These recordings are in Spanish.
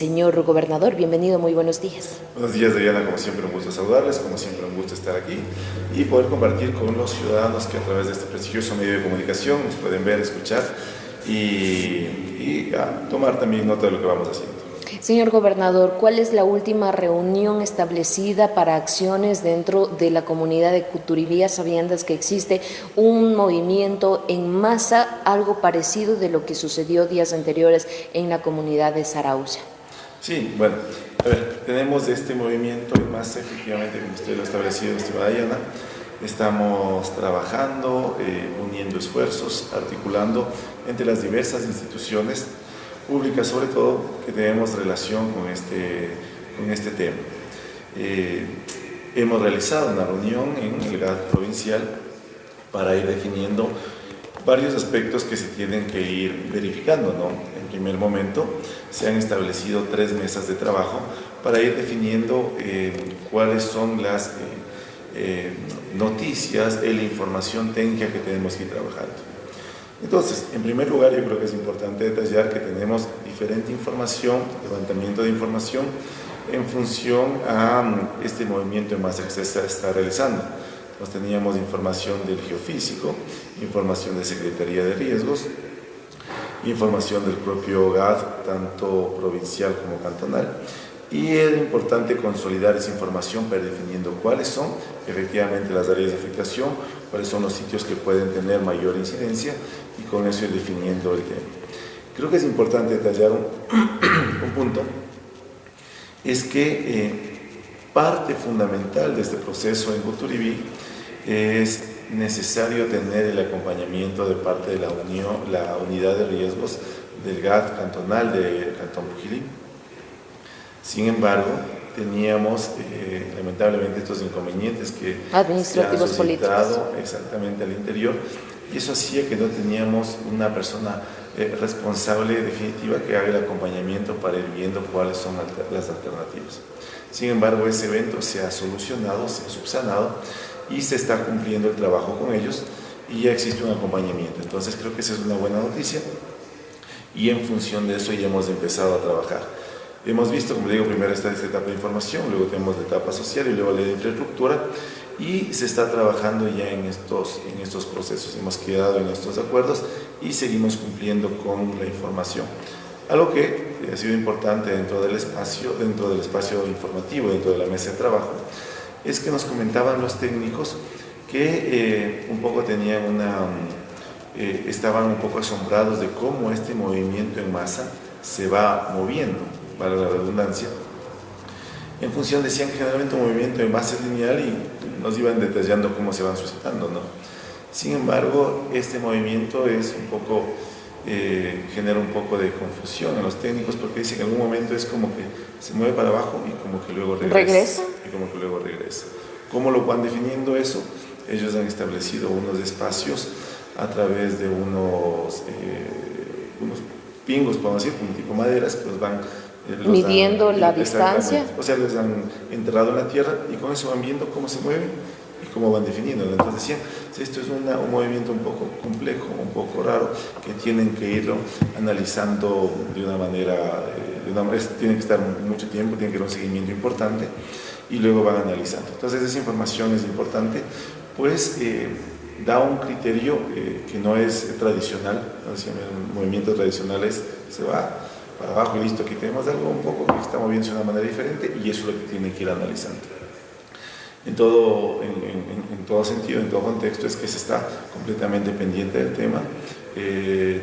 Señor gobernador, bienvenido, muy buenos días. Buenos días, Diana, como siempre un gusto saludarles, como siempre un gusto estar aquí y poder compartir con los ciudadanos que a través de este prestigioso medio de comunicación nos pueden ver, escuchar y tomar también nota de lo que vamos haciendo. Señor gobernador, ¿cuál es la última reunión establecida para acciones dentro de la comunidad de Cuturibía, sabiendo que existe un movimiento en masa, algo parecido de lo que sucedió días anteriores en la comunidad de Sarauza? Sí, bueno, a ver, tenemos este movimiento en masa, efectivamente, como usted lo ha establecido, estimada Diana. Estamos trabajando, uniendo esfuerzos, articulando entre las diversas instituciones públicas, sobre todo, que tenemos relación con este tema. Hemos realizado una reunión en el GAD provincial para ir definiendo varios aspectos que se tienen que ir verificando, ¿no? En primer momento, se han establecido 3 mesas de trabajo para ir definiendo cuáles son las noticias, la información técnica que tenemos que ir trabajando. Entonces, en primer lugar, yo creo que es importante detallar que tenemos diferente información, levantamiento de información en función a este movimiento en masa que se está realizando. Nos teníamos información del geofísico, información de Secretaría de Riesgos, información del propio GAD, tanto provincial como cantonal, y era importante consolidar esa información para ir definiendo cuáles son efectivamente las áreas de afectación, cuáles son los sitios que pueden tener mayor incidencia y con eso ir definiendo el tema. Creo que es importante detallar un punto, es que parte fundamental de este proceso en Cuturibí es necesario tener el acompañamiento de parte de la unidad de riesgos del GAD cantonal de Cantón Pujilí. Sin embargo, teníamos lamentablemente estos inconvenientes que administrativos, se han políticos, exactamente al interior, y eso hacía que no teníamos una persona responsable definitiva que haga el acompañamiento para ir viendo cuáles son las alternativas. Sin embargo, ese evento se ha solucionado, se ha subsanado y se está cumpliendo el trabajo con ellos y ya existe un acompañamiento. Entonces creo que esa es una buena noticia y en función de eso ya hemos empezado a trabajar. Hemos visto, como digo, primero está esta etapa de información, luego tenemos la etapa social y luego la de infraestructura, y se está trabajando ya en estos procesos. Hemos quedado en estos acuerdos y seguimos cumpliendo con la información. Algo que ha sido importante dentro del espacio informativo, dentro de la mesa de trabajo, es que nos comentaban los técnicos que un poco estaban un poco asombrados de cómo este movimiento en masa se va moviendo, para la redundancia. En función, decían que generalmente un movimiento en masa es lineal y nos iban detallando cómo se van suscitando, ¿no? Sin embargo, este movimiento es un poco, genera un poco de confusión a los técnicos, porque dicen que en algún momento es como que se mueve para abajo y como que luego regresa. Y como que luego regresa. ¿Cómo lo van definiendo eso? Ellos han establecido unos espacios a través de unos pingos, podemos decir, como tipo maderas, que los van midiendo la distancia. O sea, les han enterrado en la tierra y con eso van viendo cómo se mueven y cómo van definiendo. Entonces decían, esto es un movimiento un poco complejo, un poco raro, que tienen que irlo analizando de una manera, tienen que estar mucho tiempo, tienen que ir un seguimiento importante y luego van analizando. Entonces esa información es importante, pues da un criterio que no es tradicional, ¿no? Si en movimientos tradicionales se va para abajo y listo, aquí tenemos algo un poco que está moviéndose de una manera diferente y eso es lo que tienen que ir analizando. En todo sentido, en todo contexto, es que se está completamente pendiente del tema,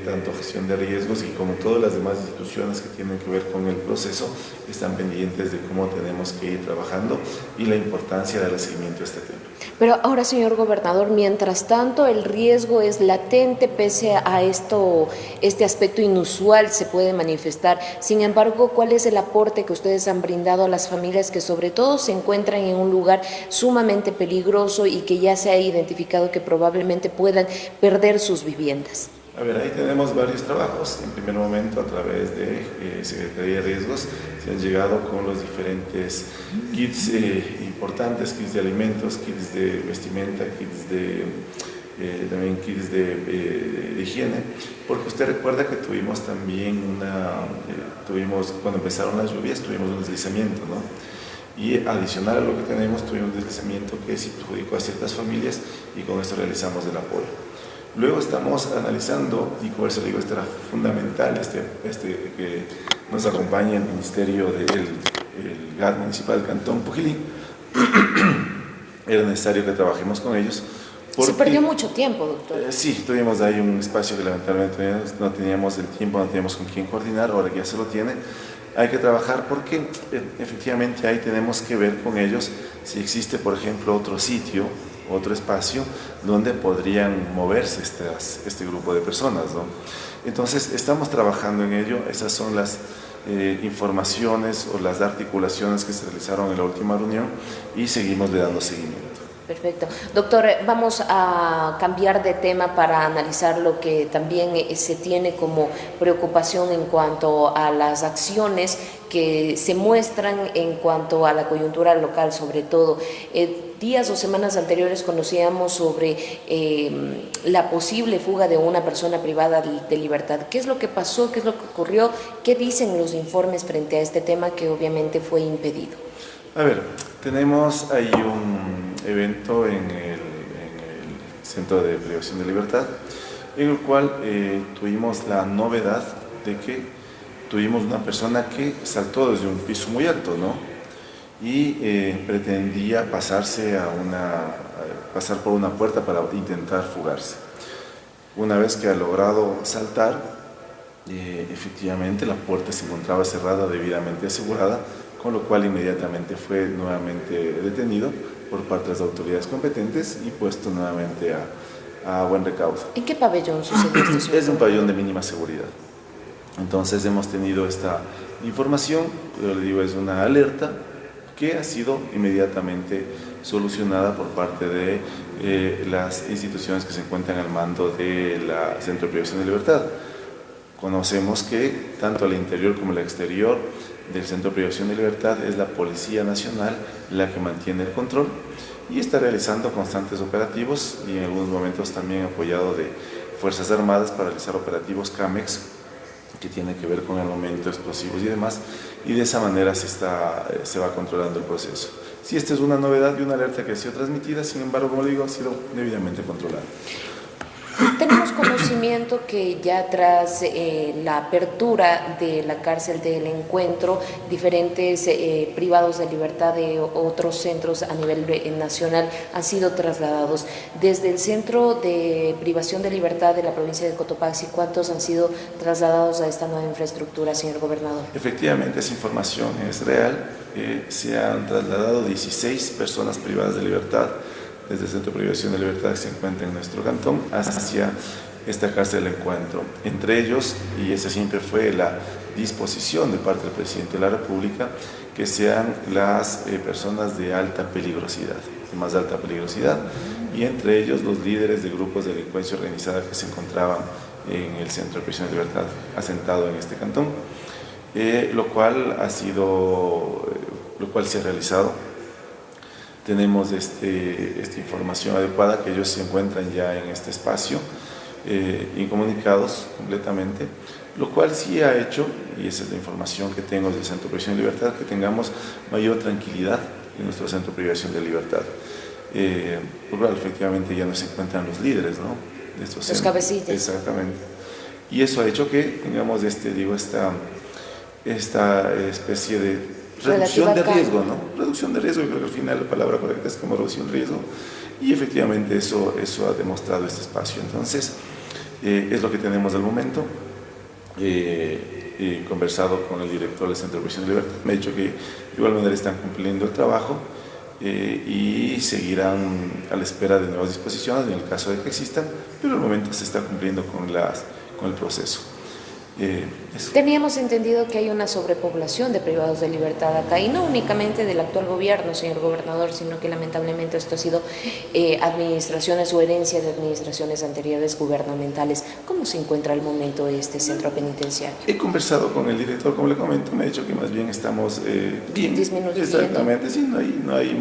tanto gestión de riesgos y como todas las demás instituciones que tienen que ver con el proceso están pendientes de cómo tenemos que ir trabajando y la importancia del seguimiento de este tema. Pero ahora, señor gobernador, mientras tanto el riesgo es latente pese a este aspecto inusual se puede manifestar. Sin embargo, ¿cuál es el aporte que ustedes han brindado a las familias que sobre todo se encuentran en un lugar sumamente peligroso y que ya se ha identificado que probablemente puedan perder sus viviendas? A ver, ahí tenemos varios trabajos. En primer momento, a través de Secretaría de Riesgos, se han llegado con los diferentes kits importantes, kits de alimentos, kits de vestimenta, kits de también kits de higiene, porque usted recuerda que tuvimos también cuando empezaron las lluvias, tuvimos un deslizamiento, ¿no? Y adicional a lo que tenemos, tuvimos un deslizamiento que sí perjudicó a ciertas familias y con esto realizamos el apoyo. Luego estamos analizando, y por eso digo, esto era fundamental, que nos acompañe el Ministerio el GAD municipal del Cantón Pujilí. Era necesario que trabajemos con ellos. Se perdió mucho tiempo, doctor. Sí, tuvimos ahí un espacio que lamentablemente no teníamos el tiempo, no teníamos con quién coordinar, ahora que ya se lo tiene. Hay que trabajar porque efectivamente ahí tenemos que ver con ellos si existe, por ejemplo, otro sitio, otro espacio donde podrían moverse este grupo de personas, ¿no? Entonces, estamos trabajando en ello. Esas son las informaciones o las articulaciones que se realizaron en la última reunión y seguimos dando seguimiento. Perfecto. Doctor, vamos a cambiar de tema para analizar lo que también se tiene como preocupación en cuanto a las acciones que se muestran en cuanto a la coyuntura local, sobre todo. Días o semanas anteriores conocíamos sobre la posible fuga de una persona privada de libertad. ¿Qué es lo que pasó? ¿Qué es lo que ocurrió? ¿Qué dicen los informes frente a este tema que obviamente fue impedido? A ver, tenemos ahí un evento en el Centro de Privación de Libertad, en el cual tuvimos la novedad de que tuvimos una persona que saltó desde un piso muy alto, ¿no? Y pretendía pasar por una puerta para intentar fugarse. Una vez que ha logrado saltar, efectivamente la puerta se encontraba cerrada, debidamente asegurada, con lo cual inmediatamente fue nuevamente detenido por parte de las autoridades competentes y puesto nuevamente a buen recaudo. ¿En qué pabellón sucedió esto, señor? Es un pabellón de mínima seguridad. Entonces hemos tenido esta información, yo le digo, es una alerta que ha sido inmediatamente solucionada por parte de las instituciones que se encuentran al mando del Centro de Privación de Libertad. Conocemos que tanto al interior como al exterior del Centro de Privación de Libertad es la Policía Nacional la que mantiene el control y está realizando constantes operativos y en algunos momentos también apoyado de Fuerzas Armadas para realizar operativos CAMEX que tienen que ver con armamento, explosivos y demás, y de esa manera se va controlando el proceso. Sí, esta es una novedad y una alerta que ha sido transmitida, sin embargo, como digo, ha sido debidamente controlada. Tenemos conocimiento que ya tras la apertura de la cárcel del Encuentro, diferentes privados de libertad de otros centros a nivel nacional han sido trasladados. Desde el Centro de Privación de Libertad de la provincia de Cotopaxi, ¿cuántos han sido trasladados a esta nueva infraestructura, señor gobernador? Efectivamente, esa información es real. Se han trasladado 16 personas privadas de libertad desde el Centro de Privación de Libertad que se encuentra en nuestro cantón hacia esta cárcel del Encuentro. Entre ellos, y esa siempre fue la disposición de parte del presidente de la República, que sean las personas de alta peligrosidad, de más alta peligrosidad, y entre ellos los líderes de grupos de delincuencia organizada que se encontraban en el Centro de Privación de Libertad asentado en este cantón, lo cual se ha realizado. Tenemos esta información adecuada, que ellos se encuentran ya en este espacio, incomunicados completamente, lo cual sí ha hecho, y esa es la información que tengo del Centro de Privación de Libertad, que tengamos mayor tranquilidad en nuestro Centro de Privación de Libertad. Porque efectivamente ya no se encuentran los líderes, ¿no? De estos los cabecillas. Exactamente. Y eso ha hecho que tengamos esta especie de reducción de riesgo, ¿no? Reducción de riesgo, yo creo que al final la palabra correcta es como reducción de riesgo, y efectivamente eso ha demostrado este espacio. Entonces, es lo que tenemos al momento. He conversado con el director del Centro de Privación de Libertad, me ha dicho que de igual manera están cumpliendo el trabajo y seguirán a la espera de nuevas disposiciones en el caso de que existan, pero al momento se está cumpliendo con el proceso. Teníamos entendido que hay una sobrepoblación de privados de libertad acá, y no únicamente del actual gobierno, señor gobernador, sino que lamentablemente esto ha sido administraciones o herencia de administraciones anteriores gubernamentales. ¿Cómo se encuentra al momento este centro penitenciario? He conversado con el director, como le comento, me ha dicho que más bien estamos bien. Disminuyendo. Exactamente, sí, no hay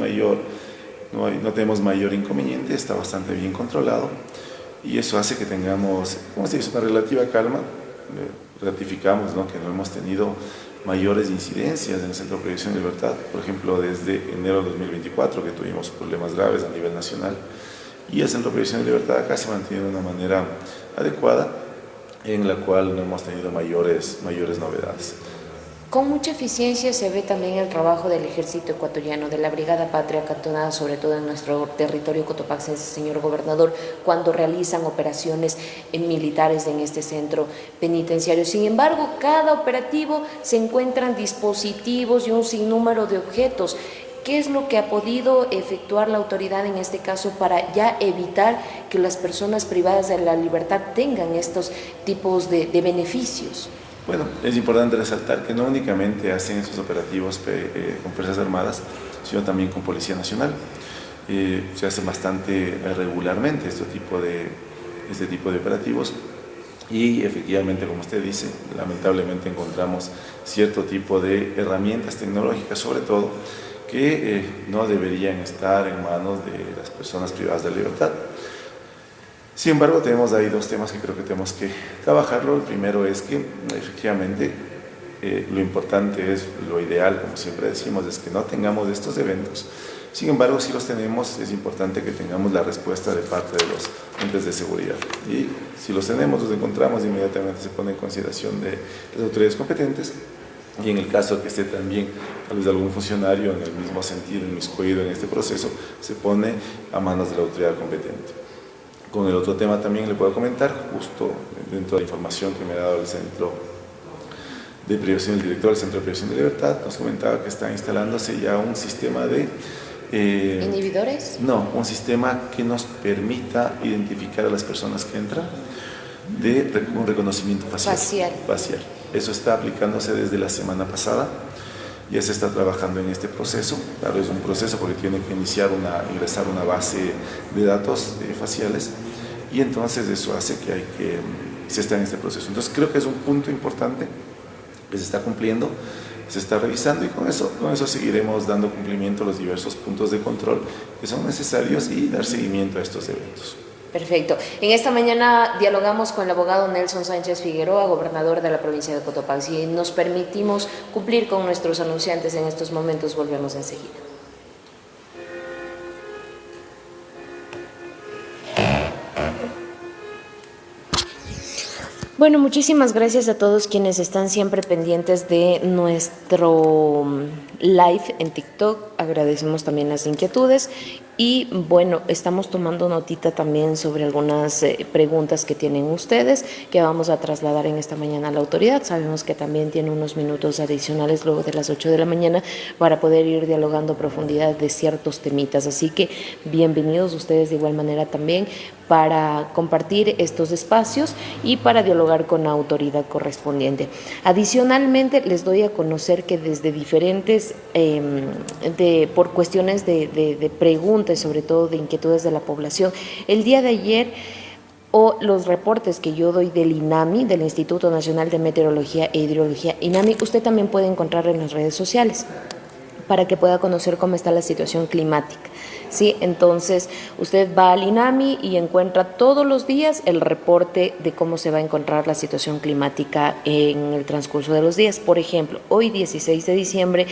no tenemos mayor inconveniente, está bastante bien controlado y eso hace que tengamos, como se dice, una relativa calma. Ratificamos, ¿no?, que no hemos tenido mayores incidencias en el Centro de Proyección de Libertad, por ejemplo, desde enero de 2024, que tuvimos problemas graves a nivel nacional, y el Centro de Proyección de Libertad acá se mantiene de una manera adecuada, en la cual no hemos tenido mayores novedades. Con mucha eficiencia se ve también el trabajo del Ejército Ecuatoriano, de la Brigada Patria acantonada sobre todo en nuestro territorio cotopaxense, señor gobernador, cuando realizan operaciones militares en este centro penitenciario. Sin embargo, cada operativo se encuentran dispositivos y un sinnúmero de objetos. ¿Qué es lo que ha podido efectuar la autoridad en este caso para ya evitar que las personas privadas de la libertad tengan estos tipos de beneficios? Bueno, es importante resaltar que no únicamente hacen esos operativos con Fuerzas Armadas, sino también con Policía Nacional. Se hace bastante regularmente este tipo de operativos y efectivamente, como usted dice, lamentablemente encontramos cierto tipo de herramientas tecnológicas, sobre todo, que no deberían estar en manos de las personas privadas de la libertad. Sin embargo, tenemos ahí dos temas que creo que tenemos que trabajarlo. El primero es que efectivamente lo importante es, lo ideal, como siempre decimos, es que no tengamos estos eventos. Sin embargo, si los tenemos, es importante que tengamos la respuesta de parte de los entes de seguridad. Y si los tenemos, los encontramos, inmediatamente se pone en consideración de las autoridades competentes. Y en el caso que esté también tal vez algún funcionario en el mismo sentido, inmiscuido en este proceso, se pone a manos de la autoridad competente. Con el otro tema también le puedo comentar, justo dentro de la información que me ha dado el Centro de Privación, el director del Centro de Privación de Libertad, nos comentaba que está instalándose ya un sistema de... ¿Inhibidores? No, un sistema que nos permita identificar a las personas que entran de un reconocimiento facial. Eso está aplicándose desde la semana pasada. Ya se está trabajando en este proceso. Claro, es un proceso porque tiene que ingresar una base de datos faciales y entonces eso hace que se esté en este proceso. Entonces creo que es un punto importante que se está cumpliendo, se está revisando y con eso seguiremos dando cumplimiento a los diversos puntos de control que son necesarios y dar seguimiento a estos eventos. Perfecto. En esta mañana dialogamos con el abogado Nelson Sánchez Figueroa, gobernador de la provincia de Cotopaxi, y nos permitimos cumplir con nuestros anunciantes en estos momentos. Volvemos enseguida. Bueno, muchísimas gracias a todos quienes están siempre pendientes de nuestro live en TikTok. Agradecemos también las inquietudes y bueno, estamos tomando notita también sobre algunas preguntas que tienen ustedes que vamos a trasladar en esta mañana a la autoridad. Sabemos que también tiene unos minutos adicionales luego de las 8 de la mañana para poder ir dialogando a profundidad de ciertos temitas. Así que bienvenidos ustedes de igual manera también para compartir estos espacios y para dialogar con la autoridad correspondiente. Adicionalmente, les doy a conocer que desde diferentes, por cuestiones de preguntas, sobre todo de inquietudes de la población, el día de ayer los reportes que yo doy del INAMI, del Instituto Nacional de Meteorología e Hidrología, INAMI, usted también puede encontrar en las redes sociales para que pueda conocer cómo está la situación climática. Sí, entonces usted va al INAMI y encuentra todos los días el reporte de cómo se va a encontrar la situación climática en el transcurso de los días. Por ejemplo, hoy 16 de diciembre,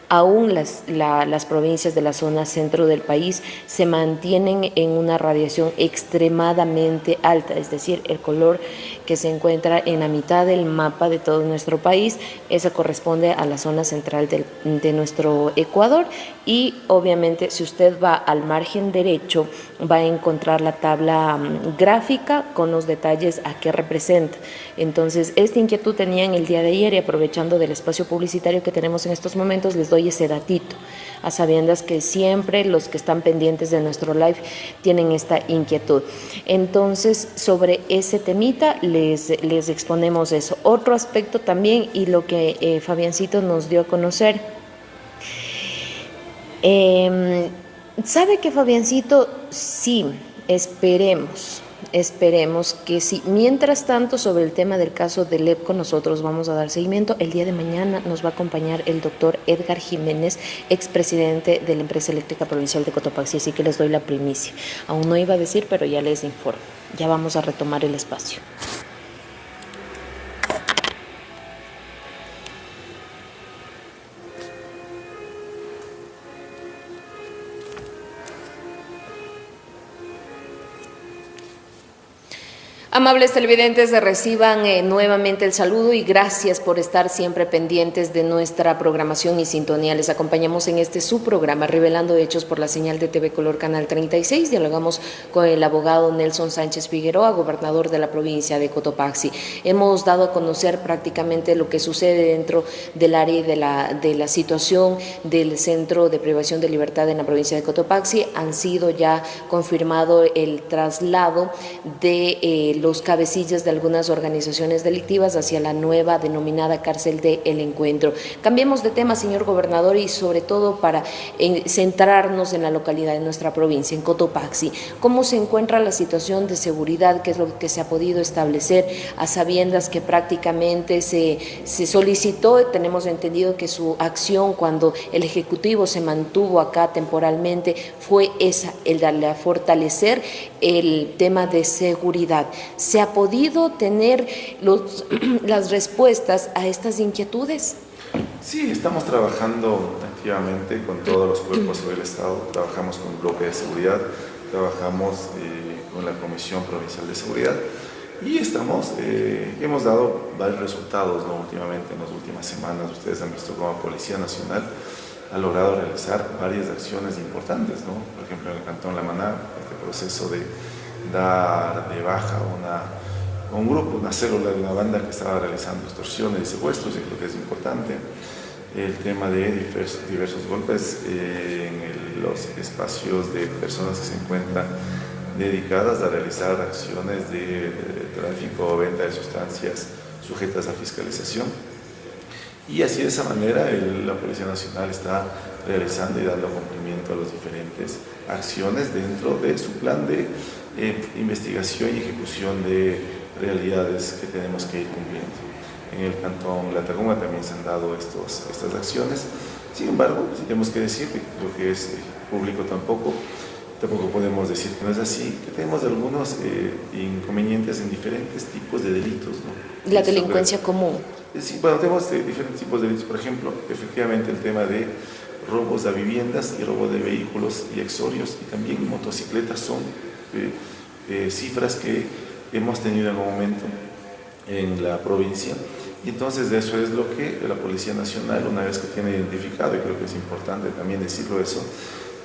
aún las provincias de la zona centro del país se mantienen en una radiación extremadamente alta, es decir, el color que se encuentra en la mitad del mapa de todo nuestro país, esa corresponde a la zona central de nuestro Ecuador y obviamente si usted va al margen derecho va a encontrar la tabla gráfica con los detalles a qué representa. Entonces, esta inquietud tenían el día de ayer y aprovechando del espacio publicitario que tenemos en estos momentos les doy ese datito, a sabiendas que siempre los que están pendientes de nuestro live tienen esta inquietud. Entonces, sobre ese temita les exponemos eso. Otro aspecto también y lo que Fabiancito nos dio a conocer. ¿Sabe qué, Fabiancito? Sí, esperemos Esperemos que sí. Mientras tanto, sobre el tema del caso del EPCO, nosotros vamos a dar seguimiento. El día de mañana nos va a acompañar el doctor Edgar Jiménez, expresidente de la Empresa Eléctrica Provincial de Cotopaxi, así que les doy la primicia. Aún no iba a decir, pero ya les informo. Ya vamos a retomar el espacio. Amables televidentes, reciban nuevamente el saludo y gracias por estar siempre pendientes de nuestra programación y sintonía. Les acompañamos en este su programa, Revelando Hechos, por la señal de TV Color Canal 36. Dialogamos con el abogado Nelson Sánchez Figueroa, gobernador de la provincia de Cotopaxi. Hemos dado a conocer prácticamente lo que sucede dentro del área de la situación del Centro de Privación de Libertad en la provincia de Cotopaxi. Han sido ya confirmado el traslado de los cabecillas de algunas organizaciones delictivas hacia la nueva denominada cárcel de El Encuentro. Cambiemos de tema, señor gobernador, y sobre todo para centrarnos en la localidad de nuestra provincia, en Cotopaxi. ¿Cómo se encuentra la situación de seguridad? ¿Qué es lo que se ha podido establecer a sabiendas que prácticamente se solicitó? Tenemos entendido que su acción cuando el Ejecutivo se mantuvo acá temporalmente fue esa, el darle a fortalecer el tema de seguridad. ¿Se ha podido tener las respuestas a estas inquietudes? Sí, estamos trabajando activamente con todos los cuerpos del Estado, trabajamos con el bloque de seguridad, trabajamos con la Comisión Provincial de Seguridad y hemos dado varios resultados, ¿no? Últimamente, en las últimas semanas, ustedes han visto cómo Policía Nacional ha logrado realizar varias acciones importantes, ¿no? Por ejemplo, en el Cantón La Maná, este proceso de dar de baja un grupo, una célula de una banda que estaba realizando extorsiones y secuestros, y creo que es importante. El tema de diversos golpes en los espacios de personas que se encuentran dedicadas a realizar acciones de tráfico o venta de sustancias sujetas a fiscalización. Y así, de esa manera, la Policía Nacional está realizando y dando cumplimiento a las diferentes acciones dentro de su plan de investigación y ejecución de realidades que tenemos que ir cumpliendo. En el Cantón La Tacunga también se han dado estas acciones. Sin embargo, sí tenemos que decir, que lo que es público tampoco podemos decir que no es así, que tenemos algunos inconvenientes en diferentes tipos de delitos, ¿no? La delincuencia común. Sí, bueno, tenemos diferentes tipos de delitos. Por ejemplo, efectivamente el tema de robos a viviendas y robo de vehículos y accesorios, y también motocicletas son cifras que hemos tenido en un momento en la provincia. Y entonces de eso es lo que la Policía Nacional, una vez que tiene identificado, y creo que es importante también decirlo eso,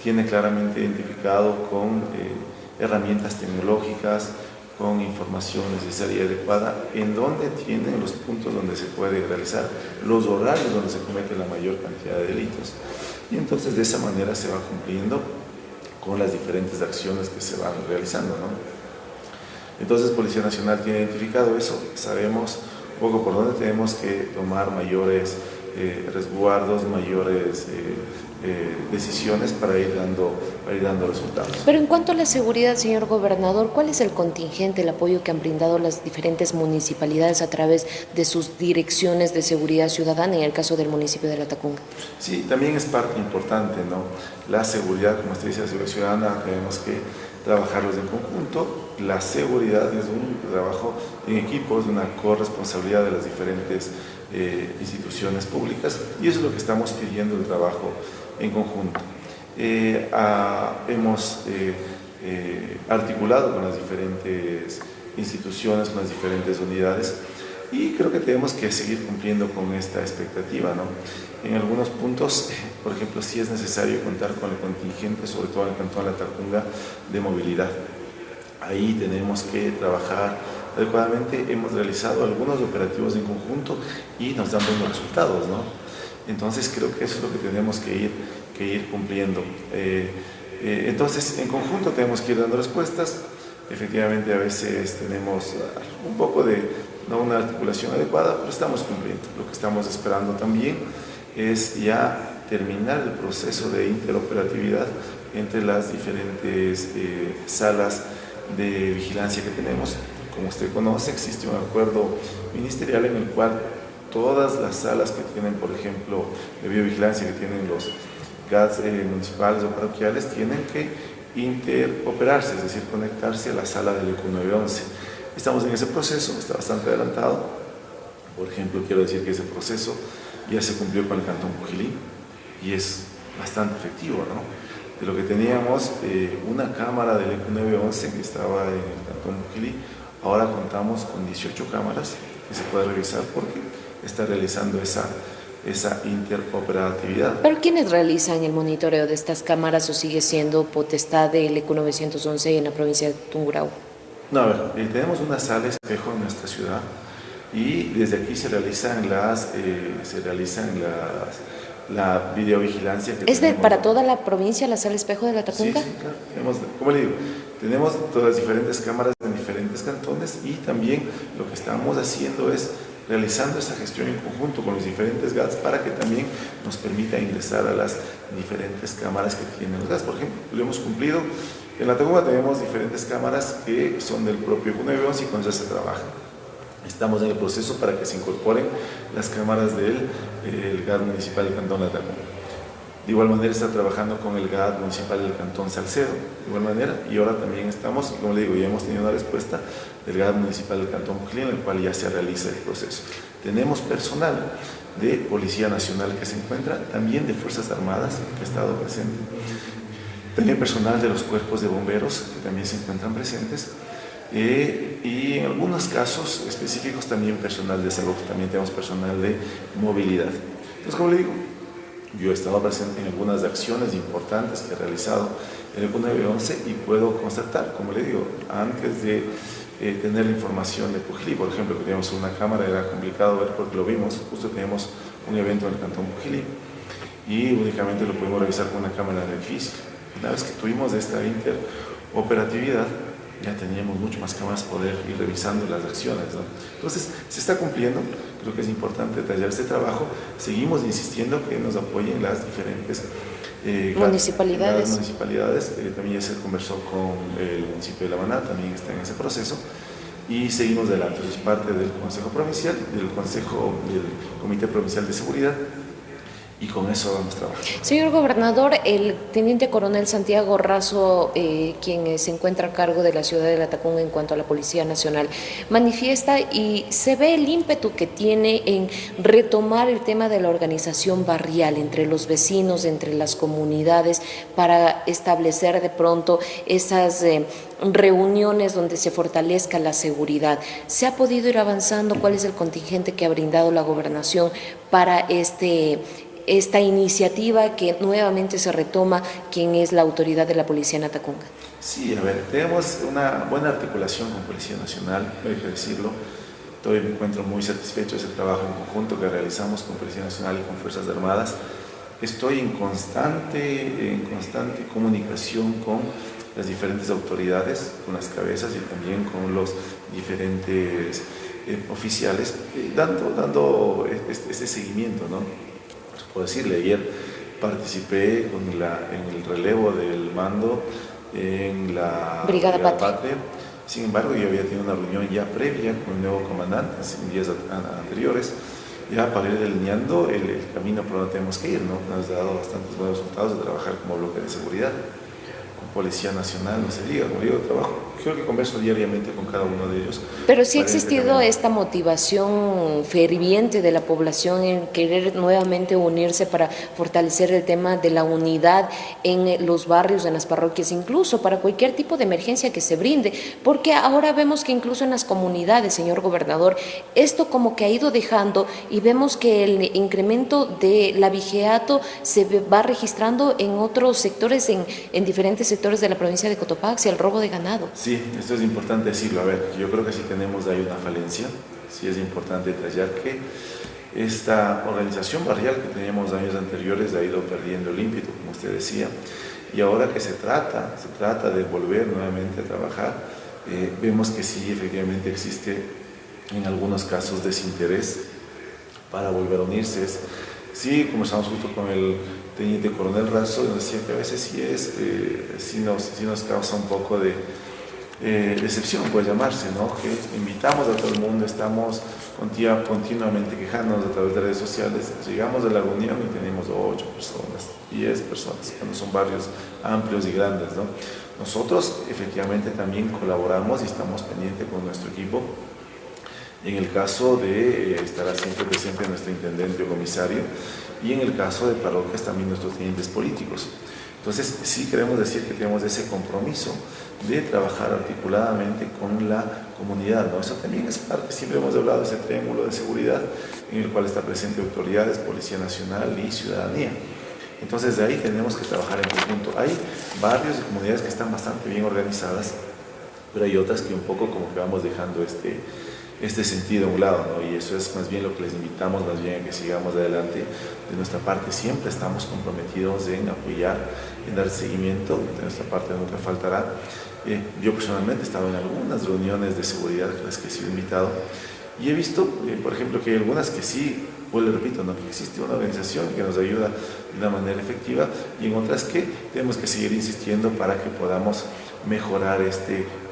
tiene claramente identificado con herramientas tecnológicas, con información necesaria y adecuada, en donde tienen los puntos donde se puede realizar, los horarios donde se comete la mayor cantidad de delitos. Y entonces de esa manera se va cumpliendo con las diferentes acciones que se van realizando, ¿no? Entonces Policía Nacional tiene identificado eso, sabemos un poco por dónde tenemos que tomar mayores resguardos, mayores decisiones para ir dando resultados. Pero en cuanto a la seguridad, señor gobernador, ¿cuál es el contingente, el apoyo que han brindado las diferentes municipalidades a través de sus direcciones de seguridad ciudadana, en el caso del municipio de La Tacunga? Sí, también es parte importante, ¿no? La seguridad, como usted dice, la seguridad ciudadana, tenemos que trabajarlos en conjunto. La seguridad es un trabajo en equipo, es una corresponsabilidad de las diferentes instituciones públicas, y eso es lo que estamos pidiendo, el trabajo en conjunto. Hemos articulado con las diferentes instituciones, con las diferentes unidades, y creo que tenemos que seguir cumpliendo con esta expectativa, ¿no? En algunos puntos, por ejemplo, sí es necesario contar con el contingente, sobre todo en el Cantón La Tacunga, de movilidad. Ahí tenemos que trabajar adecuadamente. Hemos realizado algunos operativos en conjunto y nos dan buenos resultados, ¿no? Entonces creo que eso es lo que tenemos que ir cumpliendo. Entonces, en conjunto tenemos que ir dando respuestas. Efectivamente, a veces tenemos un poco de no una articulación adecuada, pero estamos cumpliendo. Lo que estamos esperando también es ya terminar el proceso de interoperatividad entre las diferentes salas de vigilancia que tenemos. Como usted conoce, existe un acuerdo ministerial en el cual todas las salas que tienen, por ejemplo, de biovigilancia, que tienen los GATS municipales o parroquiales, tienen que interoperarse, es decir, conectarse a la sala del ECU 911. Estamos en ese proceso, está bastante adelantado. Por ejemplo, quiero decir que ese proceso ya se cumplió con el Cantón Pujilí y es bastante efectivo, ¿no? De lo que teníamos, una cámara del ECU 911 que estaba en el Cantón Pujilí, ahora contamos con 18 cámaras que se puede revisar porque está realizando esa interoperatividad. ¿Pero quiénes realizan el monitoreo de estas cámaras o sigue siendo potestad del ECU 911 en la provincia de Tungurahua? No, a ver, tenemos una sala espejo en nuestra ciudad y desde aquí se realizan la videovigilancia. ¿Es para toda la provincia la sala espejo de la Tacunga? Sí, claro. Como le digo, tenemos todas las diferentes cámaras en diferentes cantones y también lo que estamos haciendo es realizando esa gestión en conjunto con los diferentes GATS para que también nos permita ingresar a las diferentes cámaras que tienen los GATS. Por ejemplo, lo hemos cumplido. En la Tacunga tenemos diferentes cámaras que son del propio ECU 911 y con eso se trabaja. Estamos en el proceso para que se incorporen las cámaras del GAT municipal del Cantón La Tacunga. De igual manera está trabajando con el GAT municipal del Cantón Salcedo, de igual manera, y ahora también estamos, como le digo, ya hemos tenido una respuesta del GAT municipal del Cantón Pujilí, en el cual ya se realiza el proceso. Tenemos personal de Policía Nacional que se encuentra, también de Fuerzas Armadas que ha estado presente, también personal de los cuerpos de bomberos que también se encuentran presentes, y en algunos casos específicos también personal de salud, también tenemos personal de movilidad. Entonces, como le digo, yo he estado presente en algunas acciones importantes que he realizado en el ECU 911 y puedo constatar, como le digo, antes de tener la información de Pujilí, por ejemplo, que teníamos una cámara, era complicado ver porque lo vimos, justo teníamos un evento en el Cantón Pujilí y únicamente lo pudimos revisar con una cámara de edificio. Una vez que tuvimos esta interoperatividad, ya teníamos mucho más cámaras poder ir revisando las acciones, ¿no? Entonces, se está cumpliendo, creo que es importante detallar este trabajo, seguimos insistiendo que nos apoyen las diferentes municipalidades. También ya se conversó con el municipio de La Maná, también está en ese proceso, y seguimos adelante. Eso es parte del Consejo Provincial, del Comité Provincial de Seguridad, y con eso vamos a trabajar. Señor gobernador, el teniente coronel Santiago Razo, quien se encuentra a cargo de la ciudad de La Tacunga en cuanto a la Policía Nacional, manifiesta y se ve el ímpetu que tiene en retomar el tema de la organización barrial entre los vecinos, entre las comunidades, para establecer de pronto esas reuniones donde se fortalezca la seguridad. ¿Se ha podido ir avanzando? ¿Cuál es el contingente que ha brindado la gobernación para esta iniciativa que nuevamente se retoma, quien es la autoridad de la Policía en Tacunga? Sí, a ver, tenemos una buena articulación con Policía Nacional, hay que decirlo. Todavía me encuentro muy satisfecho de ese trabajo en conjunto que realizamos con Policía Nacional y con Fuerzas Armadas. Estoy en constante comunicación con las diferentes autoridades, con las cabezas y también con los diferentes oficiales, dando este seguimiento, ¿no? Puedo decirle, ayer participé en el relevo del mando en la Brigada Patria. Sin embargo, yo había tenido una reunión ya previa con el nuevo comandante, en días anteriores, ya para ir delineando el camino por donde tenemos que ir, ¿no? Nos ha dado bastantes buenos resultados de trabajar como bloque de seguridad. Policía Nacional, no se diga, como digo, trabajo, creo que converso diariamente con cada uno de ellos. Pero sí ha existido esta motivación ferviente de la población en querer nuevamente unirse para fortalecer el tema de la unidad en los barrios, en las parroquias, incluso para cualquier tipo de emergencia que se brinde, porque ahora vemos que incluso en las comunidades, señor gobernador, esto como que ha ido dejando y vemos que el incremento de la vigiato se va registrando en otros sectores, en diferentes sectores de la provincia de Cotopaxi, el robo de ganado. Sí, esto es importante decirlo. A ver, yo creo que sí tenemos ahí una falencia, sí es importante detallar que esta organización barrial que teníamos años anteriores ha ido perdiendo el ímpetu, como usted decía, y ahora que se trata de volver nuevamente a trabajar, vemos que sí, efectivamente existe en algunos casos desinterés para volver a unirse. Sí, conversamos justo con el teniente coronel Razo y nos decía que a veces sí nos causa un poco de decepción, puede llamarse, ¿no? Que invitamos a todo el mundo, estamos continuamente quejándonos a través de redes sociales, llegamos a la reunión y tenemos 8 personas, 10 personas, cuando son barrios amplios y grandes, ¿no? Nosotros efectivamente también colaboramos y estamos pendientes con nuestro equipo. En el caso de estará siempre presente nuestro intendente o comisario, y en el caso de parroquias también nuestros tenientes políticos. Entonces sí queremos decir que tenemos ese compromiso de trabajar articuladamente con la comunidad, ¿no? Eso también es parte, siempre hemos hablado de ese triángulo de seguridad en el cual está presente autoridades, Policía Nacional y ciudadanía. Entonces de ahí tenemos que trabajar en conjunto. Hay barrios y comunidades que están bastante bien organizadas, pero hay otras que un poco como que vamos dejando este sentido a un lado, ¿no? Y eso es más bien lo que les invitamos, más bien a que sigamos adelante. De nuestra parte siempre estamos comprometidos en apoyar, en dar seguimiento, de nuestra parte nunca faltará. Yo personalmente he estado en algunas reuniones de seguridad a las que he sido invitado y he visto, por ejemplo, que hay algunas que sí, pues le repito, ¿no? Que existe una organización que nos ayuda de una manera efectiva, y en otras que tenemos que seguir insistiendo para que podamos mejorar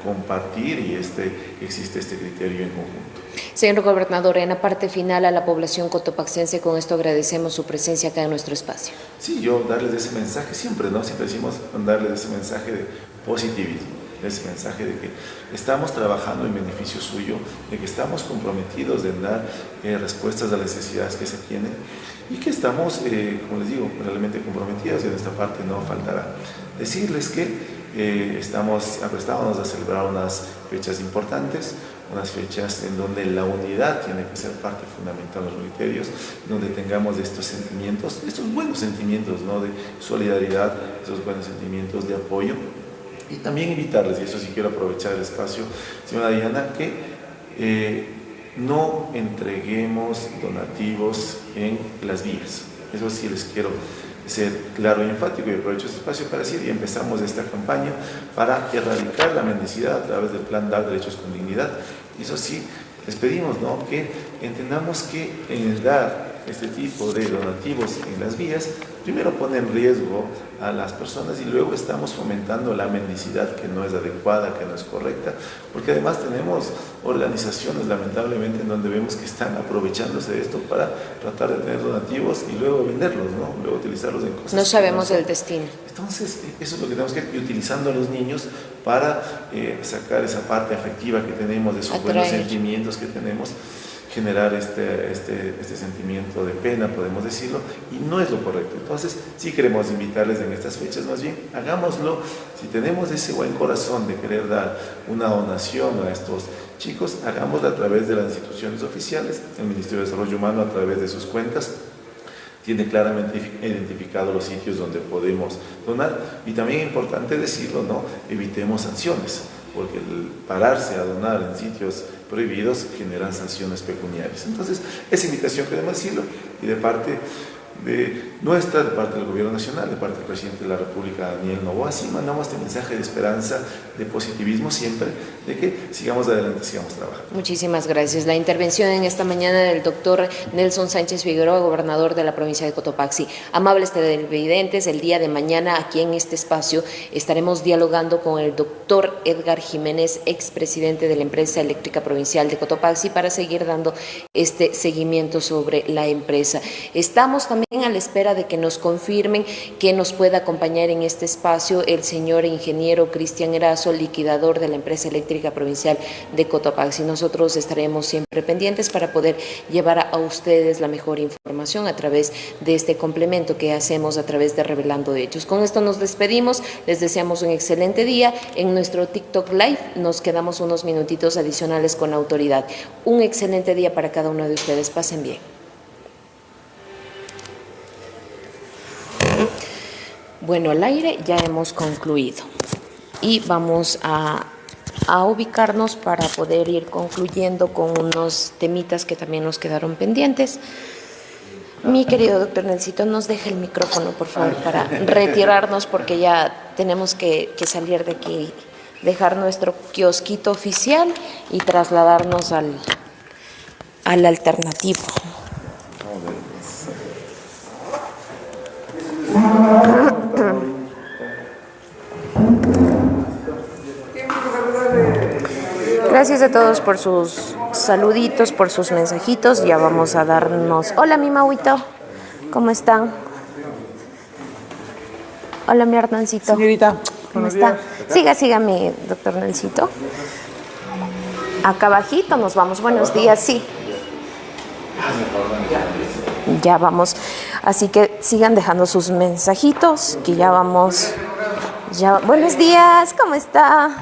compartir y existe este criterio en conjunto. Señor gobernador, en la parte final a la población cotopaxiense, con esto agradecemos su presencia acá en nuestro espacio. Sí, yo darles ese mensaje siempre, ¿no? Siempre decimos darles ese mensaje de positivismo, ese mensaje de que estamos trabajando en beneficio suyo, de que estamos comprometidos en dar respuestas a las necesidades que se tienen y que estamos, como les digo, realmente comprometidos, y de nuestra parte no faltará. Decirles que estamos aprestados a celebrar unas fechas importantes, unas fechas en donde la unidad tiene que ser parte fundamental de los criterios, donde tengamos estos sentimientos, estos buenos sentimientos, ¿no? De solidaridad, estos buenos sentimientos de apoyo, y también invitarles, y eso sí quiero aprovechar el espacio, señora Diana, que no entreguemos donativos en las vías. Eso sí les quiero ser claro y enfático, y aprovecho este espacio para decir, y empezamos esta campaña para erradicar la mendicidad a través del plan Dar Derechos con Dignidad. Y eso sí, les pedimos, ¿no? Que entendamos que en el dar este tipo de donativos en las vías, primero pone en riesgo a las personas y luego estamos fomentando la mendicidad que no es adecuada, que no es correcta, porque además tenemos organizaciones lamentablemente en donde vemos que están aprovechándose de esto para tratar de tener donativos y luego venderlos, ¿no? Luego utilizarlos en cosas. No sabemos el destino. Entonces, eso es lo que tenemos que ir utilizando a los niños para sacar esa parte afectiva que tenemos, de esos buenos sentimientos que tenemos, generar este sentimiento de pena, podemos decirlo, y no es lo correcto. Entonces, sí queremos invitarles en estas fechas, más bien, hagámoslo. Si tenemos ese buen corazón de querer dar una donación a estos chicos, hagámoslo a través de las instituciones oficiales. El Ministerio de Desarrollo Humano, a través de sus cuentas, tiene claramente identificado los sitios donde podemos donar, y también es importante decirlo, ¿no? Evitemos sanciones, porque el pararse a donar en sitios prohibidos generan sanciones pecuniarias. Entonces, esa invitación queremos decirlo, y de parte de nuestra, de parte del Gobierno Nacional, de parte del Presidente de la República, Daniel Noboa, sí mandamos este mensaje de esperanza, de positivismo siempre, de que sigamos adelante, sigamos trabajando. Muchísimas gracias. La intervención en esta mañana del doctor Nelson Sánchez Figueroa, gobernador de la provincia de Cotopaxi. Amables televidentes, el día de mañana aquí en este espacio estaremos dialogando con el doctor Edgar Jiménez, expresidente de la empresa eléctrica provincial de Cotopaxi, para seguir dando este seguimiento sobre la empresa. Estamos también a la espera de que nos confirmen que nos pueda acompañar en este espacio el señor ingeniero Cristian Erazo, liquidador de la empresa eléctrica provincial de Cotopaxi. Nosotros estaremos siempre pendientes para poder llevar a ustedes la mejor información a través de este complemento que hacemos a través de Revelando Hechos. Con esto nos despedimos, les deseamos un excelente día. En nuestro TikTok Live nos quedamos unos minutitos adicionales con autoridad. Un excelente día para cada uno de ustedes. Pasen bien. Bueno, al aire ya hemos concluido y vamos a ubicarnos para poder ir concluyendo con unos temitas que también nos quedaron pendientes. Mi querido doctor Nelsito, nos deja el micrófono, por favor, para retirarnos, porque ya tenemos que salir de aquí, dejar nuestro kiosquito oficial y trasladarnos al alternativo. Tiempo de Gracias a todos por sus saluditos, por sus mensajitos. Ya vamos a darnos... Hola, mi Mauito. ¿Cómo están? Hola, mi Hernancito. Señorita, ¿Cómo está? Siga, mi doctor Nancito. Acá abajito nos vamos. Buenos días, sí. Ya vamos. Así que sigan dejando sus mensajitos, que ya vamos. Ya. Buenos días, ¿cómo está?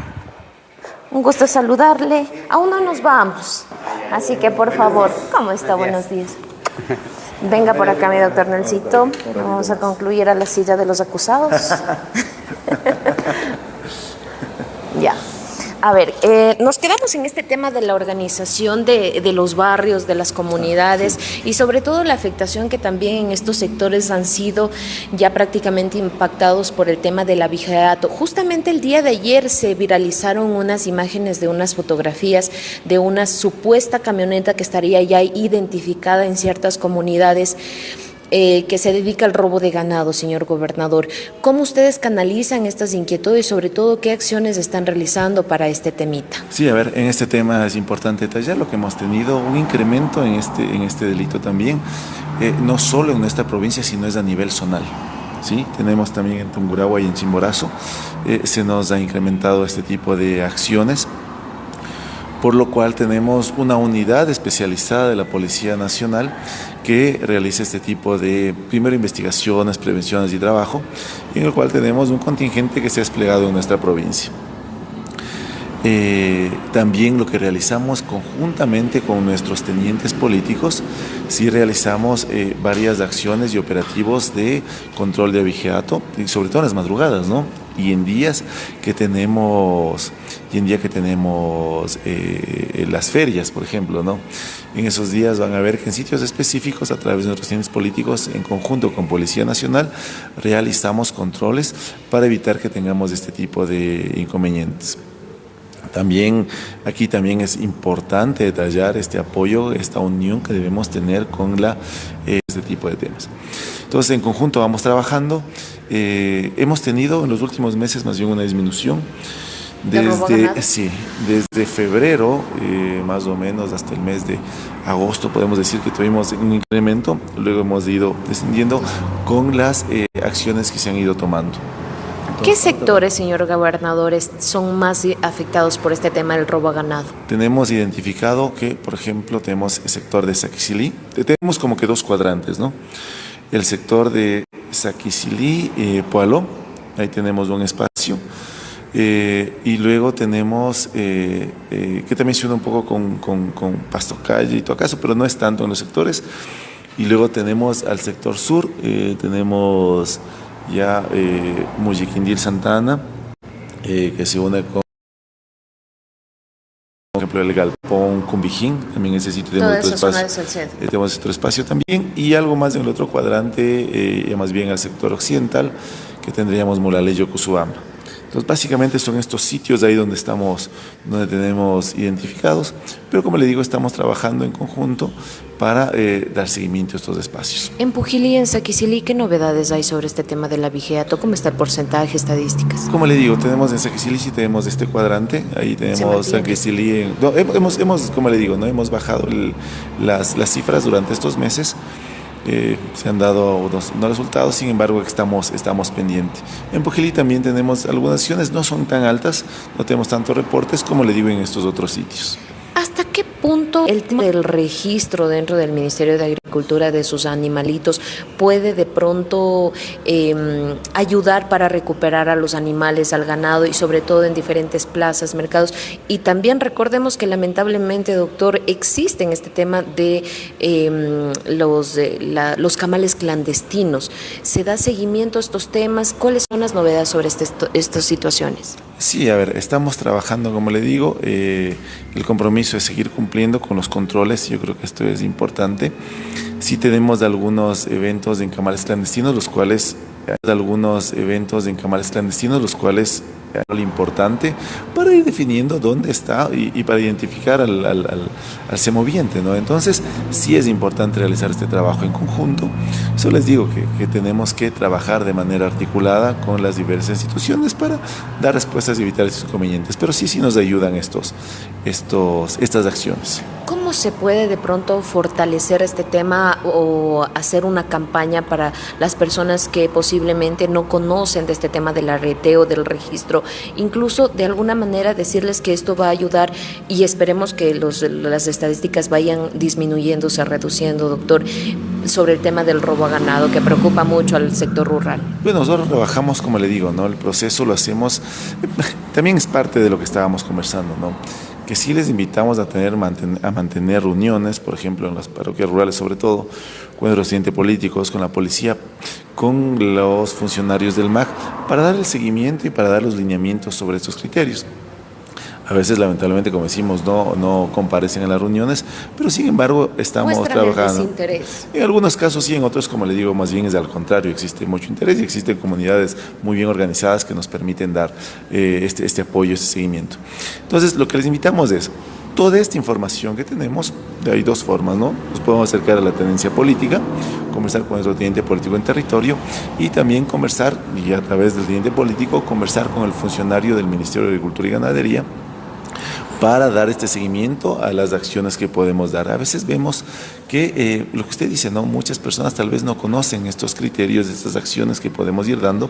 Un gusto saludarle. Aún no nos vamos. Así que, por favor, ¿cómo está? Buenos días. Venga por acá, mi doctor Nelsito. Vamos a concluir a la silla de los acusados. Ya. A ver, nos quedamos en este tema de la organización de los barrios, de las comunidades y sobre todo la afectación que también en estos sectores han sido ya prácticamente impactados por el tema del abigeato. Justamente el día de ayer se viralizaron unas imágenes de unas fotografías de una supuesta camioneta que estaría ya identificada en ciertas comunidades que se dedica al robo de ganado, señor gobernador. ¿Cómo ustedes canalizan estas inquietudes y sobre todo qué acciones están realizando para este temita? Sí, a ver, en este tema es importante detallar lo que hemos tenido un incremento en este delito también, no solo en nuestra provincia, sino es a nivel zonal. ¿Sí? Tenemos también en Tungurahua y en Chimborazo, se nos ha incrementado este tipo de acciones, por lo cual tenemos una unidad especializada de la Policía Nacional que realiza este tipo de, primero, investigaciones, prevenciones y trabajo, en el cual tenemos un contingente que se ha desplegado en nuestra provincia. También lo que realizamos conjuntamente con nuestros tenientes políticos, sí realizamos varias acciones y operativos de control de abigeato, y sobre todo en las madrugadas, ¿no? Y en días que tenemos, las ferias, por ejemplo, ¿no? En esos días van a ver que en sitios específicos, a través de nuestros tenientes políticos, en conjunto con Policía Nacional, realizamos controles para evitar que tengamos este tipo de inconvenientes. Aquí también es importante detallar este apoyo, esta unión que debemos tener con este tipo de temas. Entonces, en conjunto vamos trabajando. Hemos tenido en los últimos meses más bien una disminución. Desde febrero, más o menos hasta el mes de agosto, podemos decir que tuvimos un incremento. Luego hemos ido descendiendo con las acciones que se han ido tomando. ¿Qué sectores, señor gobernador, son más afectados por este tema del robo a ganado? Tenemos identificado que, por ejemplo, tenemos el sector de Saquicilí. Tenemos como que dos cuadrantes, ¿no? El sector de Saquicilí, Poaló, ahí tenemos un espacio. Y luego tenemos, que también se une un poco con Pasto Calle y Toacaso, pero no es tanto en los sectores. Y luego tenemos al sector sur, tenemos ya Mujiquindil Santana, que se une con, por ejemplo, el Galpón Cumbijín, también ese sitio tenemos otro espacio también, y algo más en el otro cuadrante, ya más bien al sector occidental, que tendríamos Mulaleyo, Cusubamba. Entonces, básicamente son estos sitios ahí donde tenemos identificados, pero como le digo, estamos trabajando en conjunto para dar seguimiento a estos espacios. En Pujilí y en Saquicilí, ¿qué novedades hay sobre este tema del abigeato? ¿Cómo está el porcentaje, estadísticas? Como le digo, tenemos en Saquicilí, sí tenemos este cuadrante, ahí tenemos Saquicilí, como le digo, no hemos bajado las cifras durante estos meses. Se han dado unos resultados, sin embargo estamos pendientes. En Pujilí también tenemos algunas acciones, no son tan altas, no tenemos tantos reportes como le digo en estos otros sitios. ¿Hasta qué punto el tema del registro dentro del Ministerio de Agricultura de sus animalitos puede de pronto ayudar para recuperar a los animales, al ganado y sobre todo en diferentes plazas, mercados? Y también recordemos que lamentablemente, doctor, existe en este tema de los camales clandestinos. ¿Se da seguimiento a estos temas? ¿Cuáles son las novedades sobre estas situaciones? Sí, a ver, estamos trabajando, como le digo, el compromiso es seguir cumpliendo con los controles, yo creo que esto es importante. Sí tenemos algunos eventos en camales clandestinos, los cuales algunos eventos en camales clandestinos, los cuales es lo importante para ir definiendo dónde está y para identificar al semoviente, ¿no? Entonces, sí es importante realizar este trabajo en conjunto. Eso les digo que tenemos que trabajar de manera articulada con las diversas instituciones para dar respuestas y evitar estos inconvenientes. Pero sí nos ayudan estas acciones. ¿Cómo se puede de pronto fortalecer este tema o hacer una campaña para las personas que posiblemente no conocen de este tema del arreteo, del registro? Incluso de alguna manera decirles que esto va a ayudar y esperemos que las estadísticas vayan disminuyéndose, reduciendo, doctor, sobre el tema del robo a ganado que preocupa mucho al sector rural. Bueno, nosotros trabajamos, como le digo, ¿no? El proceso lo hacemos, también es parte de lo que estábamos conversando, ¿no? Que sí les invitamos a mantener reuniones, por ejemplo, en las parroquias rurales, sobre todo, con los residentes políticos, con la policía, con los funcionarios del MAG, para dar el seguimiento y para dar los lineamientos sobre estos criterios. A veces, lamentablemente, como decimos, no comparecen a las reuniones, pero sin embargo estamos trabajando. Desinterés. En algunos casos sí, en otros, como le digo, más bien es al contrario, existe mucho interés y existen comunidades muy bien organizadas que nos permiten dar este apoyo, este seguimiento. Entonces, lo que les invitamos es, toda esta información que tenemos, hay dos formas, ¿no? Nos podemos acercar a la tenencia política, conversar con nuestro teniente político en territorio y también conversar, y a través del teniente político, conversar con el funcionario del Ministerio de Agricultura y Ganadería, para dar este seguimiento a las acciones que podemos dar. A veces vemos que lo que usted dice, ¿no? Muchas personas tal vez no conocen estos criterios, estas acciones que podemos ir dando